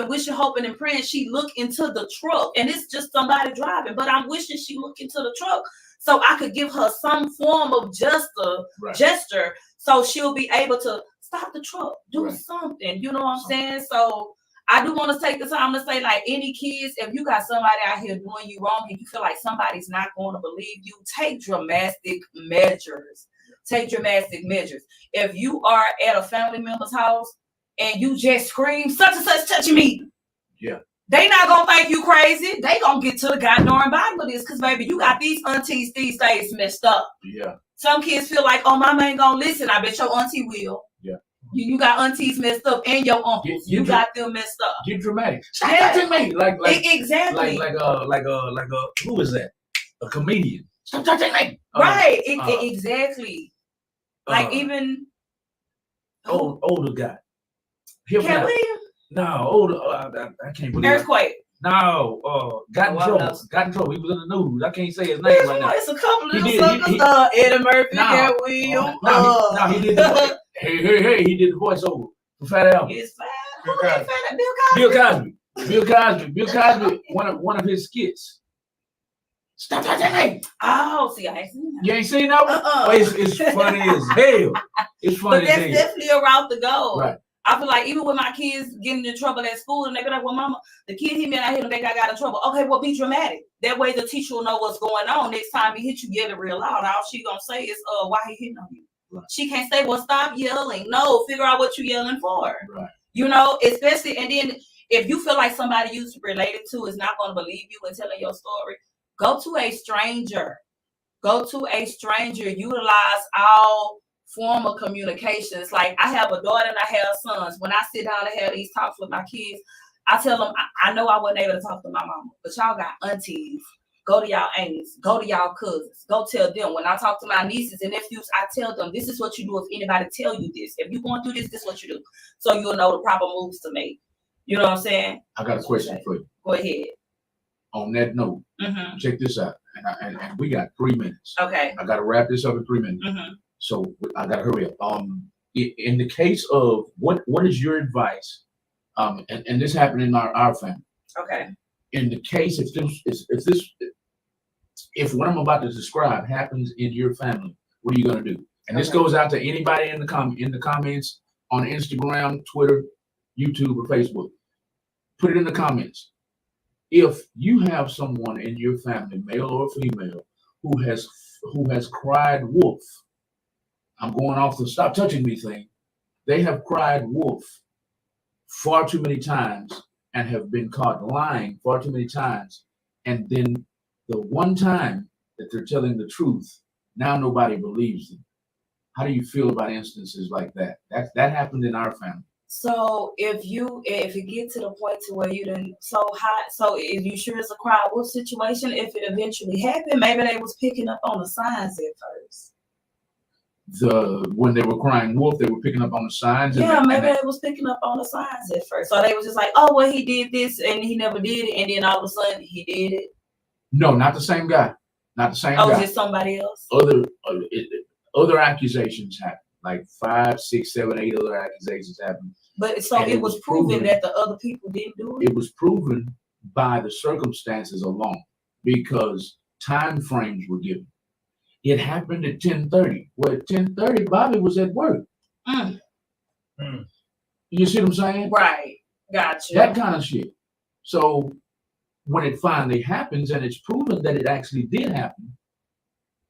wishing, hoping, and praying she look into the truck. And it's just somebody driving. But I'm wishing she look into the truck so I could give her some form of gesture so she'll be able to stop the truck, do something. You know what I'm saying? So I do want to take the time to say, like, any kids, if you got somebody out here doing you wrong and you feel like somebody's not going to believe you, take drastic measures. Take drastic measures. If you are at a family member's house and you just scream, such and such touching me. Yeah. They not gonna think you crazy. They gonna get to the goddamn bottom of this, because baby, you got these aunties these days messed up. Yeah. Some kids feel like, oh, mama ain't gonna listen. I bet your auntie will. Yeah. You got aunties messed up, and your uncles. You got them messed up. Get dramatic. Stop touching me. Like exactly. Like who is that? A comedian. Stop touching me. Right. Exactly. Like even older guy. Cat Williams. No, older. I can't believe Earthquake. No, got in trouble. He was in the news. I can't say his name right now. It's a couple of suckers. Eddie Murphy, Cat Williams. No, he did the hey, he did the voiceover for Fat Albert. It's fat. Bill Cosby. Bill Cosby. One of his skits. Stop touching me. Oh, see, I ain't seen that. You ain't seen that one? Oh, it's funny as hell. It's funny as hell. But that's definitely a route to go. Right. I feel like even with my kids getting in trouble at school, and they be like, well, mama, the kid hit me and I hit him, they got in trouble. Okay, well, be dramatic. That way the teacher will know what's going on. Next time he hit you, yell it real loud. All she gonna say is, why he hitting on you? Right. She can't say, well, stop yelling. No, figure out what you're yelling for. Right. Especially, and then if you feel like somebody you related to is not gonna believe you and telling your story, go to a stranger. Utilize all form of communications. Like, I have a daughter and I have sons. When I sit down and have these talks with my kids, I tell them, I know I wasn't able to talk to my mama, but y'all got aunties. Go to y'all aunts. Go to y'all cousins. Go tell them. When I talk to my nieces and nephews, I tell them, this is what you do if anybody tell you this. If you're going through this, this is what you do. So you'll know the proper moves to make. You know what I'm saying? I got a question for you. Go ahead. On that note, check this out. And we got 3 minutes. Okay. I got to wrap this up in 3 minutes. So I got to hurry up. In the case of what is your advice? And this happened in our family. Okay. in the case, if what I'm about to describe happens in your family, what are you going to do? And this goes out to anybody in the comments on Instagram, Twitter, YouTube, or Facebook. Put it in the comments. If you have someone in your family, male or female, who has cried wolf, I'm going off the stop touching me thing. They have cried wolf far too many times and have been caught lying far too many times. And then the one time that they're telling the truth, now nobody believes them. How do you feel about instances like that? That happened in our family. So if it gets to the point to where you didn't, so if you sure it's a cry wolf situation, if it eventually happened, maybe they was picking up on the signs at first. When they were crying wolf, they were picking up on the signs. Yeah, maybe they was picking up on the signs at first. So they was just like, oh, well, he did this and he never did it, and then all of a sudden he did it. No, not the same guy. Not the same guy. Oh, is it somebody else? Other accusations happened, like 5, 6, 7, 8 other accusations happened. But so it was proven that the other people didn't do it? It was proven by the circumstances alone because time frames were given. It happened at 10:30. Well, at 10:30, Bobby was at work. You see what I'm saying? Right. Gotcha. That kind of shit. So when it finally happens and it's proven that it actually did happen,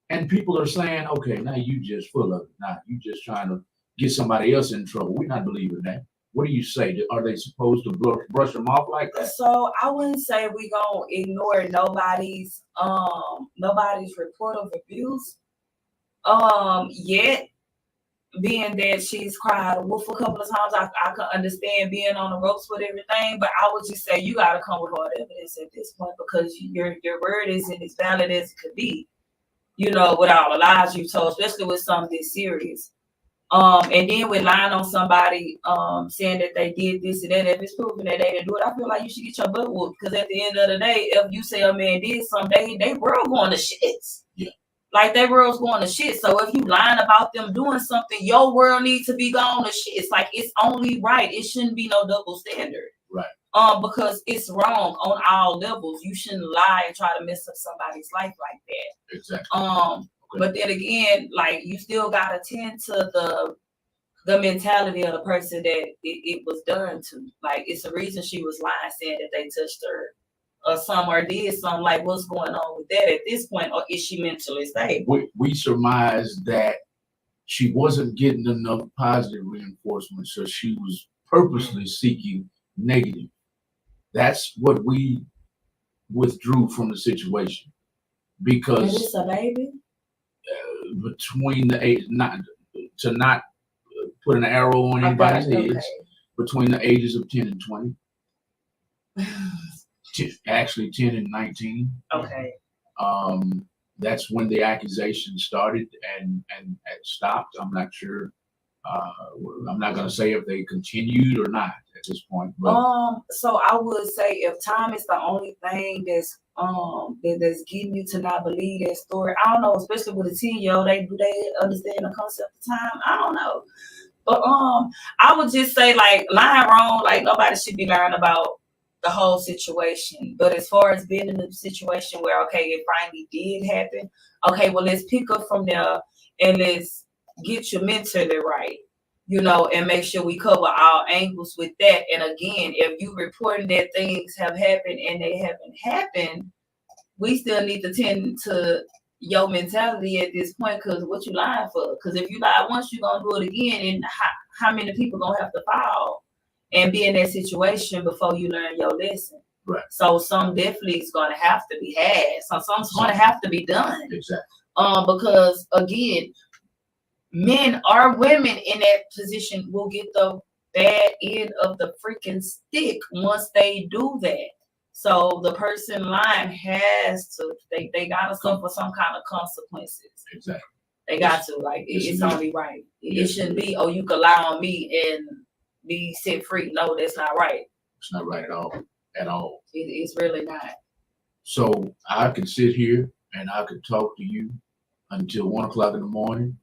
and people are saying, okay, now you just full of it. Now you just trying to get somebody else in trouble. We're not believing that. What do you say? Are they supposed to brush them off like that? So I wouldn't say we gonna ignore nobody's report of abuse. Yet, being that she's cried wolf a couple of times, I can understand being on the ropes with everything. But I would just say you gotta come with hard evidence at this point because your word isn't as valid as it could be. You know, with all the lies you told, especially with something this serious. And then with lying on somebody, saying that they did this and that, if it's proven that they didn't do it, I feel like you should get your butt whooped. Because at the end of the day, if you say a man did something, they world going to shits. Yeah. Like their world's going to shit. So if you lying about them doing something, your world needs to be going to shit. It's like it's only right. It shouldn't be no double standard. Right. Because it's wrong on all levels. You shouldn't lie and try to mess up somebody's life like that. Exactly. But then again, like you still gotta tend to the mentality of the person that it was done to. Like it's the reason she was lying, saying that they touched her or something or did something. Like what's going on with that at this point, or is she mentally stable? We surmised that she wasn't getting enough positive reinforcement, so she was purposely seeking negative. That's what we withdrew from the situation because it's a baby. Between the age, not put an arrow on anybody's heads, between the ages of 10 and 20, actually 10 and 19. Okay. That's when the accusation started and stopped. I'm not sure. I'm not going to say if they continued or not at this point. But. So I would say if time is the only thing that's getting you to not believe that story, I don't know, especially with a 10-year-old, do they understand the concept of time? I don't know. But I would just say like lying wrong, like nobody should be lying about the whole situation. But as far as being in a situation where okay, it finally did happen, okay, well let's pick up from there and let's get you mentally right, you know, and make sure we cover all angles with that. And again, if you reporting that things have happened and they haven't happened, we still need to tend to your mentality at this point, because what you lying for? Because if you lie once, you're gonna do it again, and how many people gonna have to fall and be in that situation before you learn your lesson? Right. So some definitely is gonna have to be had. Some's gonna have to be done. Exactly. Because again, men or women in that position will get the bad end of the freaking stick once they do that. So the person lying has to, they gotta suffer some kind of consequences. Exactly. They got to, like, it's only right. It shouldn't be, oh, you could lie on me and be set free. No, that's not right. It's not right at all. At all. It's really not. So I could sit here and I could talk to you until 1 o'clock in the morning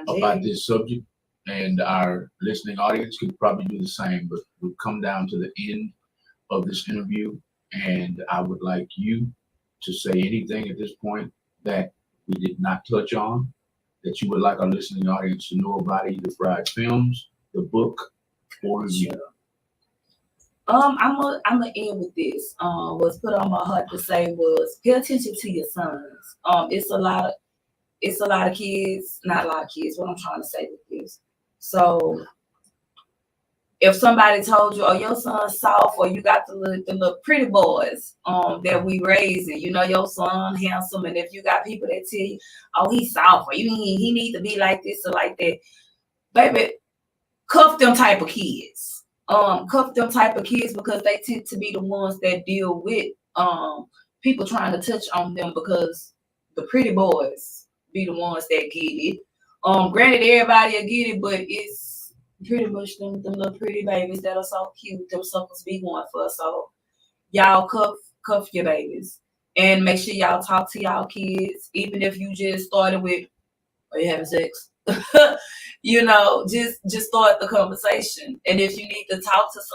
about this subject, and our listening audience could probably do the same, but we'll come down to the end of this interview. And I would like you to say anything at this point that we did not touch on, that you would like our listening audience to know about either Bride Films, the book, or review. I'm gonna end with this. What's put on my heart to say was pay attention to your sons. It's a lot of kids, not a lot of kids. What I'm trying to say with this. So if somebody told you, oh, your son's soft, or you got the little pretty boys that we raising, you know, your son handsome, and if you got people that tell you, oh, he's soft, or he need to be like this or like that, baby, cuff them type of kids. Cuff them type of kids because they tend to be the ones that deal with people trying to touch on them, because the pretty boys be the ones that get it. Granted, everybody will get it, but it's pretty much them little pretty babies that are so cute. Them suckers be going for. So y'all cuff your babies and make sure y'all talk to y'all kids, even if you just started with, are you having sex? You know, just start the conversation. And if you need to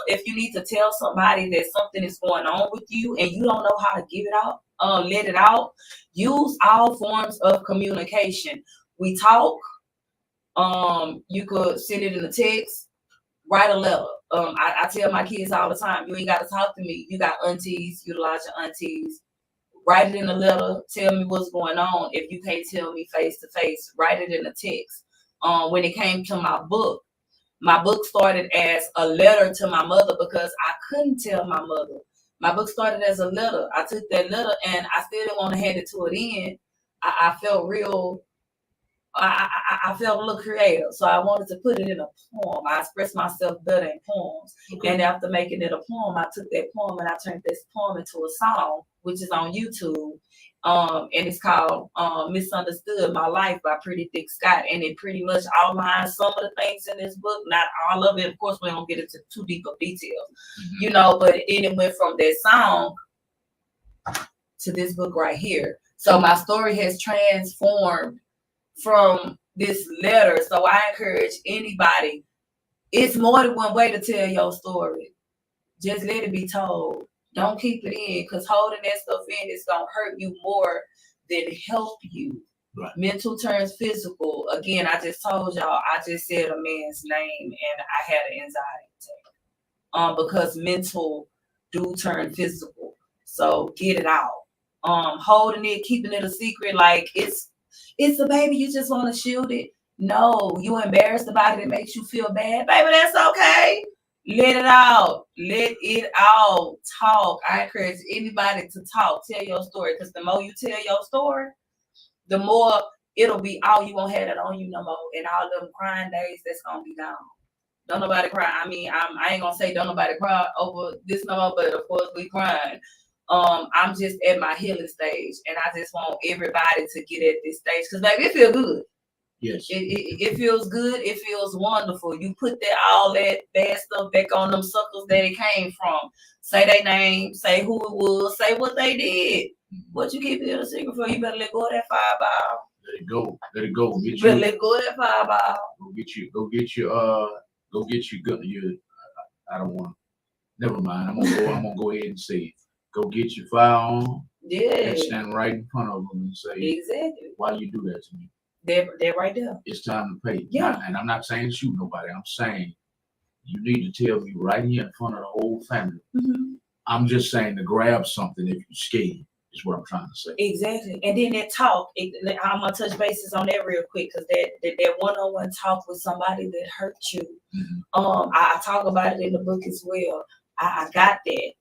if you need to tell somebody that something is going on with you and you don't know how to give it out, let it out. Use all forms of communication. We talk. You could send it in a text, write a letter. I tell my kids all the time, you ain't got to talk to me. You got aunties, utilize your aunties. Write it in a letter. Tell me what's going on. If you can't tell me face to face, write it in a text. When it came to my book started as a letter to my mother because I couldn't tell my mother. My book started as a letter. I took that letter and I still didn't want to hand it to an end. I felt real. I felt a little creative, so I wanted to put it in a poem. I expressed myself better in poems. Okay. And after making it a poem, I took that poem and I turned this poem into a song, which is on YouTube. And it's called Misunderstood My Life by Pretty Thick Scott. And it pretty much outlines some of the things in this book, not all of it. Of course, we don't get into too deep of details, you know, but then it went from that song to this book right here. So my story has transformed from this letter. So I encourage anybody, it's more than one way to tell your story. Just let it be told. Don't keep it in, because holding that stuff in is going to hurt you more than help you. Right. Mental turns physical. Again, I just told y'all, I just said a man's name and I had an anxiety attack. Because mental do turn physical. So get it out. Holding it, keeping it a secret, like it's a baby, you just want to shield it. No, you embarrassed about it, it makes you feel bad. Baby, that's okay. Let it out. Let it out. Talk. I encourage anybody to talk. Tell your story, because the more you tell your story, the more it'll be out. You won't have that on you no more. And all them crying days, that's going to be gone. Don't nobody cry. I mean, I ain't going to say don't nobody cry over this no more, but of course we crying. I'm just at my healing stage, and I just want everybody to get at this stage, because baby, it feels good. Yes, it feels good. It feels wonderful. You put all that bad stuff back on them suckers that it came from. Say their name, say who it was, say what they did. What you keep it a secret for? You better let go of that fireball. Let it go. Let it go. You better let go of that fireball. Go get your I don't want. Never mind. I'm gonna go ahead and say it. Go get your firearm. Yeah. And stand right in front of them and say, exactly. Why you do that to me? They're right there. It's time to pay. Yeah. And I'm not saying shoot nobody. I'm saying you need to tell me right here in front of the whole family. Mm-hmm. I'm just saying to grab something if you're scared is what I'm trying to say. Exactly. And then that talk, I'm gonna touch bases on that real quick, because that one-on-one talk with somebody that hurt you. Mm-hmm. I talk about it in the book as well. I got that.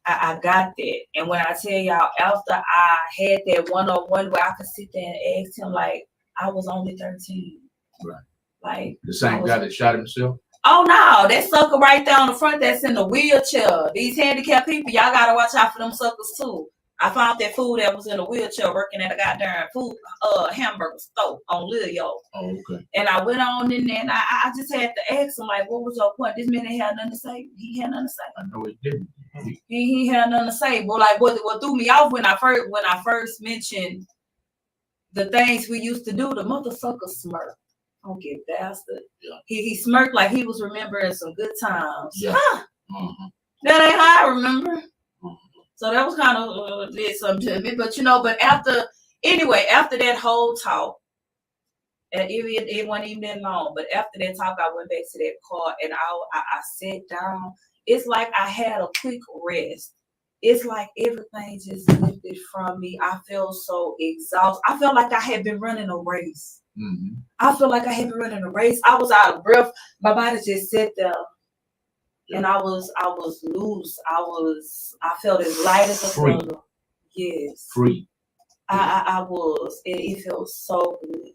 I got that. And when I tell y'all, after I had that one-on-one where I could sit there and ask him, like, I was only 13. Right. Like the same guy that shot himself? Oh no, that sucker right there on the front that's in the wheelchair. These handicapped people, y'all gotta watch out for them suckers too. I found that fool that was in a wheelchair working at a goddamn hamburger store on Lil Yo. Oh, okay. And I went on in there and I just had to ask him, like, what was your point? This man had nothing to say. He had nothing to say. I know he didn't. He had nothing to say. But like what threw me off when I first mentioned the things we used to do, the motherfucker smirked. Don't get bastard. Yeah. He smirked like he was remembering some good times. Yeah. Huh. Mm-hmm. That ain't how I remember. So that was kind of did something to me. But but after that whole talk, and it wasn't even that long. But after that talk, I went back to that car and I sat down. It's like I had a quick rest. It's like everything just lifted from me. I felt so exhausted. I felt like I had been running a race. Mm-hmm. I felt like I had been running a race. I was out of breath. My body just sat there. And I was loose. I felt as light as a Free. feather. Yes. Free. I was. It felt so good.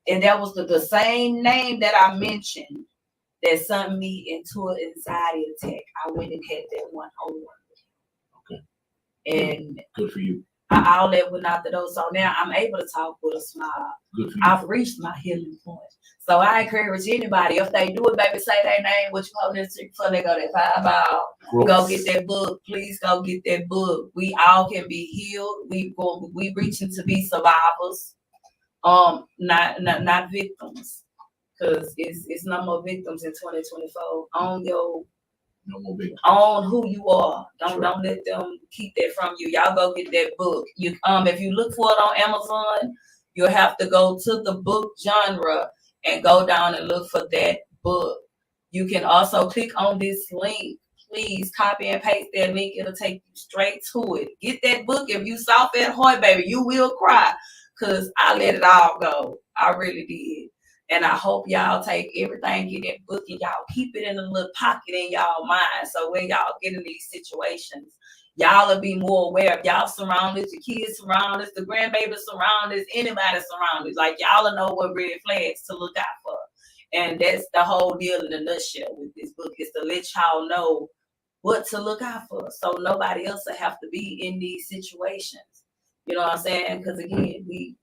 And that was the same name that I mentioned that sent me into an anxiety attack. I went and had that one whole one. Okay. And good for you. all that went out the door. So now I'm able to talk with a smile. Good for you. I've reached my healing point. So I encourage anybody, if they do it, baby, say their name, what you holding this before they go that 5 hour. Go get that book. Please go get that book. We all can be healed. We reaching to be survivors. Not victims. Because it's no more victims in 2024. No more victims. Own who you are. Don't right. let them keep that from you. Y'all go get that book. You if you look for it on Amazon, you'll have to go to the book genre and go down and look for that book. You can also click on this link. Please copy and paste that link. It'll take you straight to it. Get that book. If you soft at heart, baby, you will cry. Because I let it all go. I really did. And I hope y'all take everything, get that book, and y'all keep it in a little pocket in y'all mind. So when y'all get in these situations, y'all will be more aware of y'all surroundings, your kids surroundings, the grandbaby surroundings, anybody surroundings. Like y'all will know what red flags to look out for. And that's the whole deal in a nutshell with this book, is to let y'all know what to look out for. So nobody else will have to be in these situations. You know what I'm saying? Because again,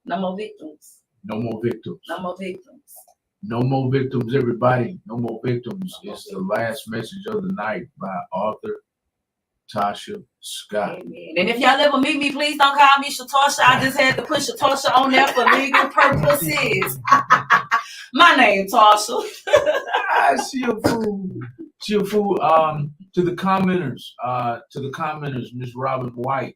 no more victims. No more victims. No more victims. No more victims, everybody. No more victims. It's the last message of the night by author Tasha Scott. Amen. And if y'all ever meet me, please don't call me Shatasha. I just had to put Shatasha on there for legal purposes. My name, Tasha. She a fool. She a fool. To the commenters, Miss Robin White.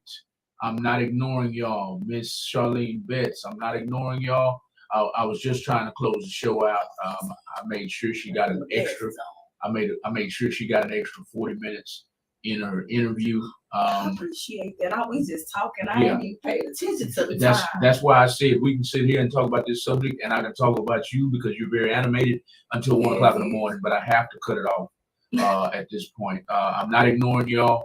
I'm not ignoring y'all. Miss Charlene Betts, I'm not ignoring y'all. I was just trying to close the show out. I made sure she got an extra. I made sure she got an extra 40 minutes in her interview. I appreciate that. I was just talking. I ain't even paid attention to the time. That's why I said we can sit here and talk about this subject, and I can talk about you because you're very animated until 1 o'clock in the morning. But I have to cut it off at this point. I'm not ignoring y'all.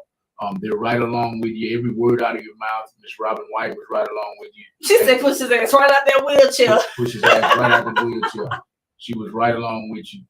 They're right along with you. Every word out of your mouth. Miss Robin White was right along with you. She said, "Push his ass right out that wheelchair." Push his ass right out the wheelchair. She was right along with you.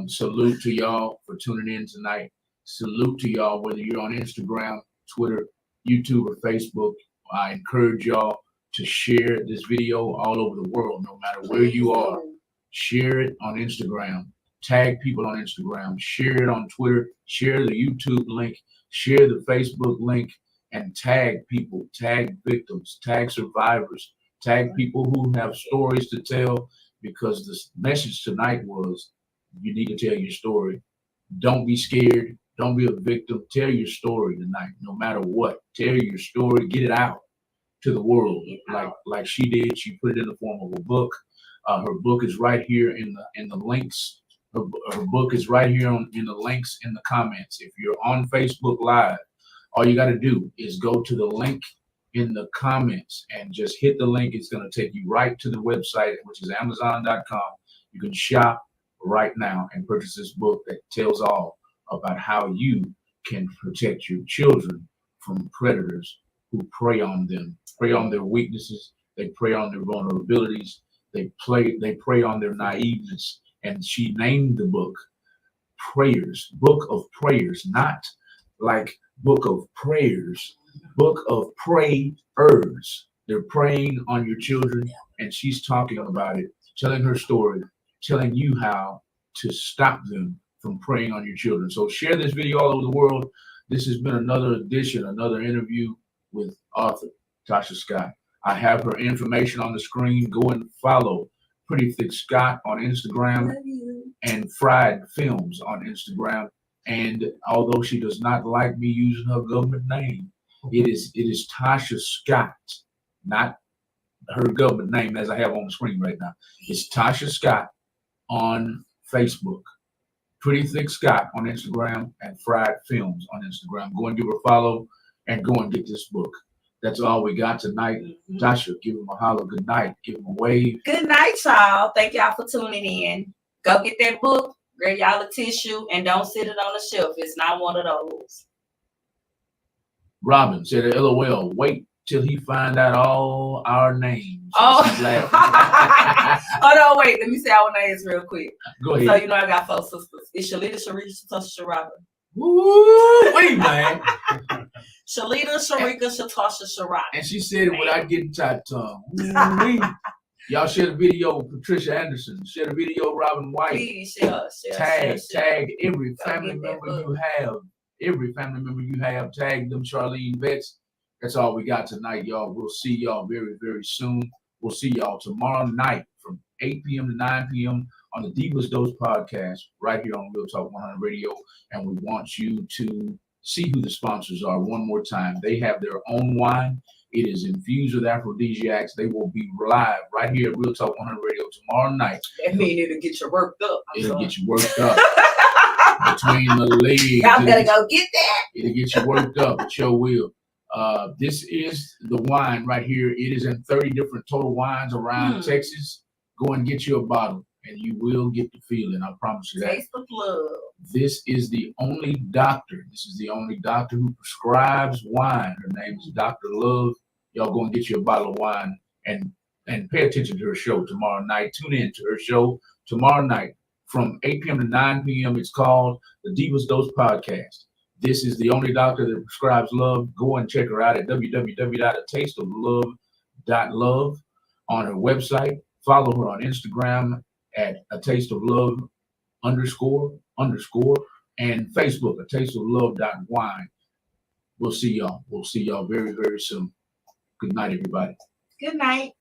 Salute to y'all for tuning in tonight. Salute to y'all, whether you're on Instagram, Twitter, YouTube, or Facebook. I encourage y'all to share this video all over the world, no matter where you are. Share it on Instagram. Tag people on Instagram. Share it on Twitter. Share the YouTube link. Share the Facebook link and tag people, tag victims, tag survivors, tag people who have stories to tell, because the message tonight was you need to tell your story. Don't be scared. Don't be a victim. Tell your story tonight, no matter what. Tell your story. Get it out to the world like she did. She put it in the form of a book. Her book is right here in the links. Her book is right here in the links in the comments. If you're on Facebook Live, all you got to do is go to the link in the comments and just hit the link. It's going to take you right to the website, which is Amazon.com. You can shop right now and purchase this book that tells all about how you can protect your children from predators who prey on them, prey on their weaknesses, they prey on their vulnerabilities, they prey on their naiveness. And she named the book Prayers, Book of Prayers, not like Book of Prayers, Book of Prayers. They're preying on your children, and she's talking about it, telling her story, telling you how to stop them from preying on your children. So share this video all over the world. This has been another edition, another interview with author Tasha Scott. I have her information on the screen. Go and follow Pretty Thick Scott on Instagram and Fried Films on Instagram. And although she does not like me using her government name, it is Tasha Scott, not her government name as I have on the screen right now. It's Tasha Scott on Facebook, Pretty Thick Scott on Instagram, and Fried Films on Instagram. Go and give her a follow and go and get this book. That's all we got tonight. Tasha, give him a holler. Good night. Give him a wave. Good night, y'all. Thank y'all for tuning in. Go get that book. Grab y'all a tissue and don't sit it on the shelf. It's not one of those. Robin said, LOL, wait till he find out all our names. Oh, She's laughing. oh no, wait. Let me say our names real quick. Go ahead. So you know I got 4 sisters. It's Shalita, Sharika, Tasha, Robin. Woo, wait, man. Shalita, Sharika, Tasha, Sharika. And she said it without getting tight tongue. Y'all share the video with Patricia Anderson. Share the video, Robin White. Please share. Tag every family get that member book. you have. Every family member you have. Tag them Charlene Betts. That's all we got tonight, y'all. We'll see y'all very, very soon. We'll see y'all tomorrow night from 8 p.m. to 9 p.m. on the Divas Dose podcast right here on Real Talk 100 Radio. And we want you to see who the sponsors are one more time. They have their own wine. It is infused with aphrodisiacs. They will be live right here at Real Talk 100 Radio tomorrow night. That means it'll get you worked up. It'll get you worked up between the legs. Y'all better go get that. It'll get you worked up. It sure will. This is the wine right here. It is in 30 different total wines around Texas. Go and get you a bottle, and you will get the feeling. I promise you that. Taste of love. This is the only doctor. This is the only doctor who prescribes wine. Her name is Dr. Love. Y'all go and get you a bottle of wine and pay attention to her show tomorrow night. Tune in to her show tomorrow night from 8 p.m. to 9 p.m. It's called the Divas Dose Podcast. This is the only doctor that prescribes love. Go and check her out at www.atasteoflove.love on her website. Follow her on Instagram at atasteoflove__ and Facebook, atasteoflove.wine. We'll see y'all. We'll see y'all very, very soon. Good night, everybody. Good night.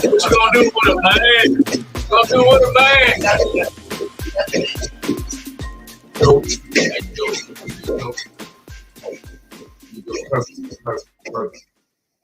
What you gonna do with a man? Gonna do with a man?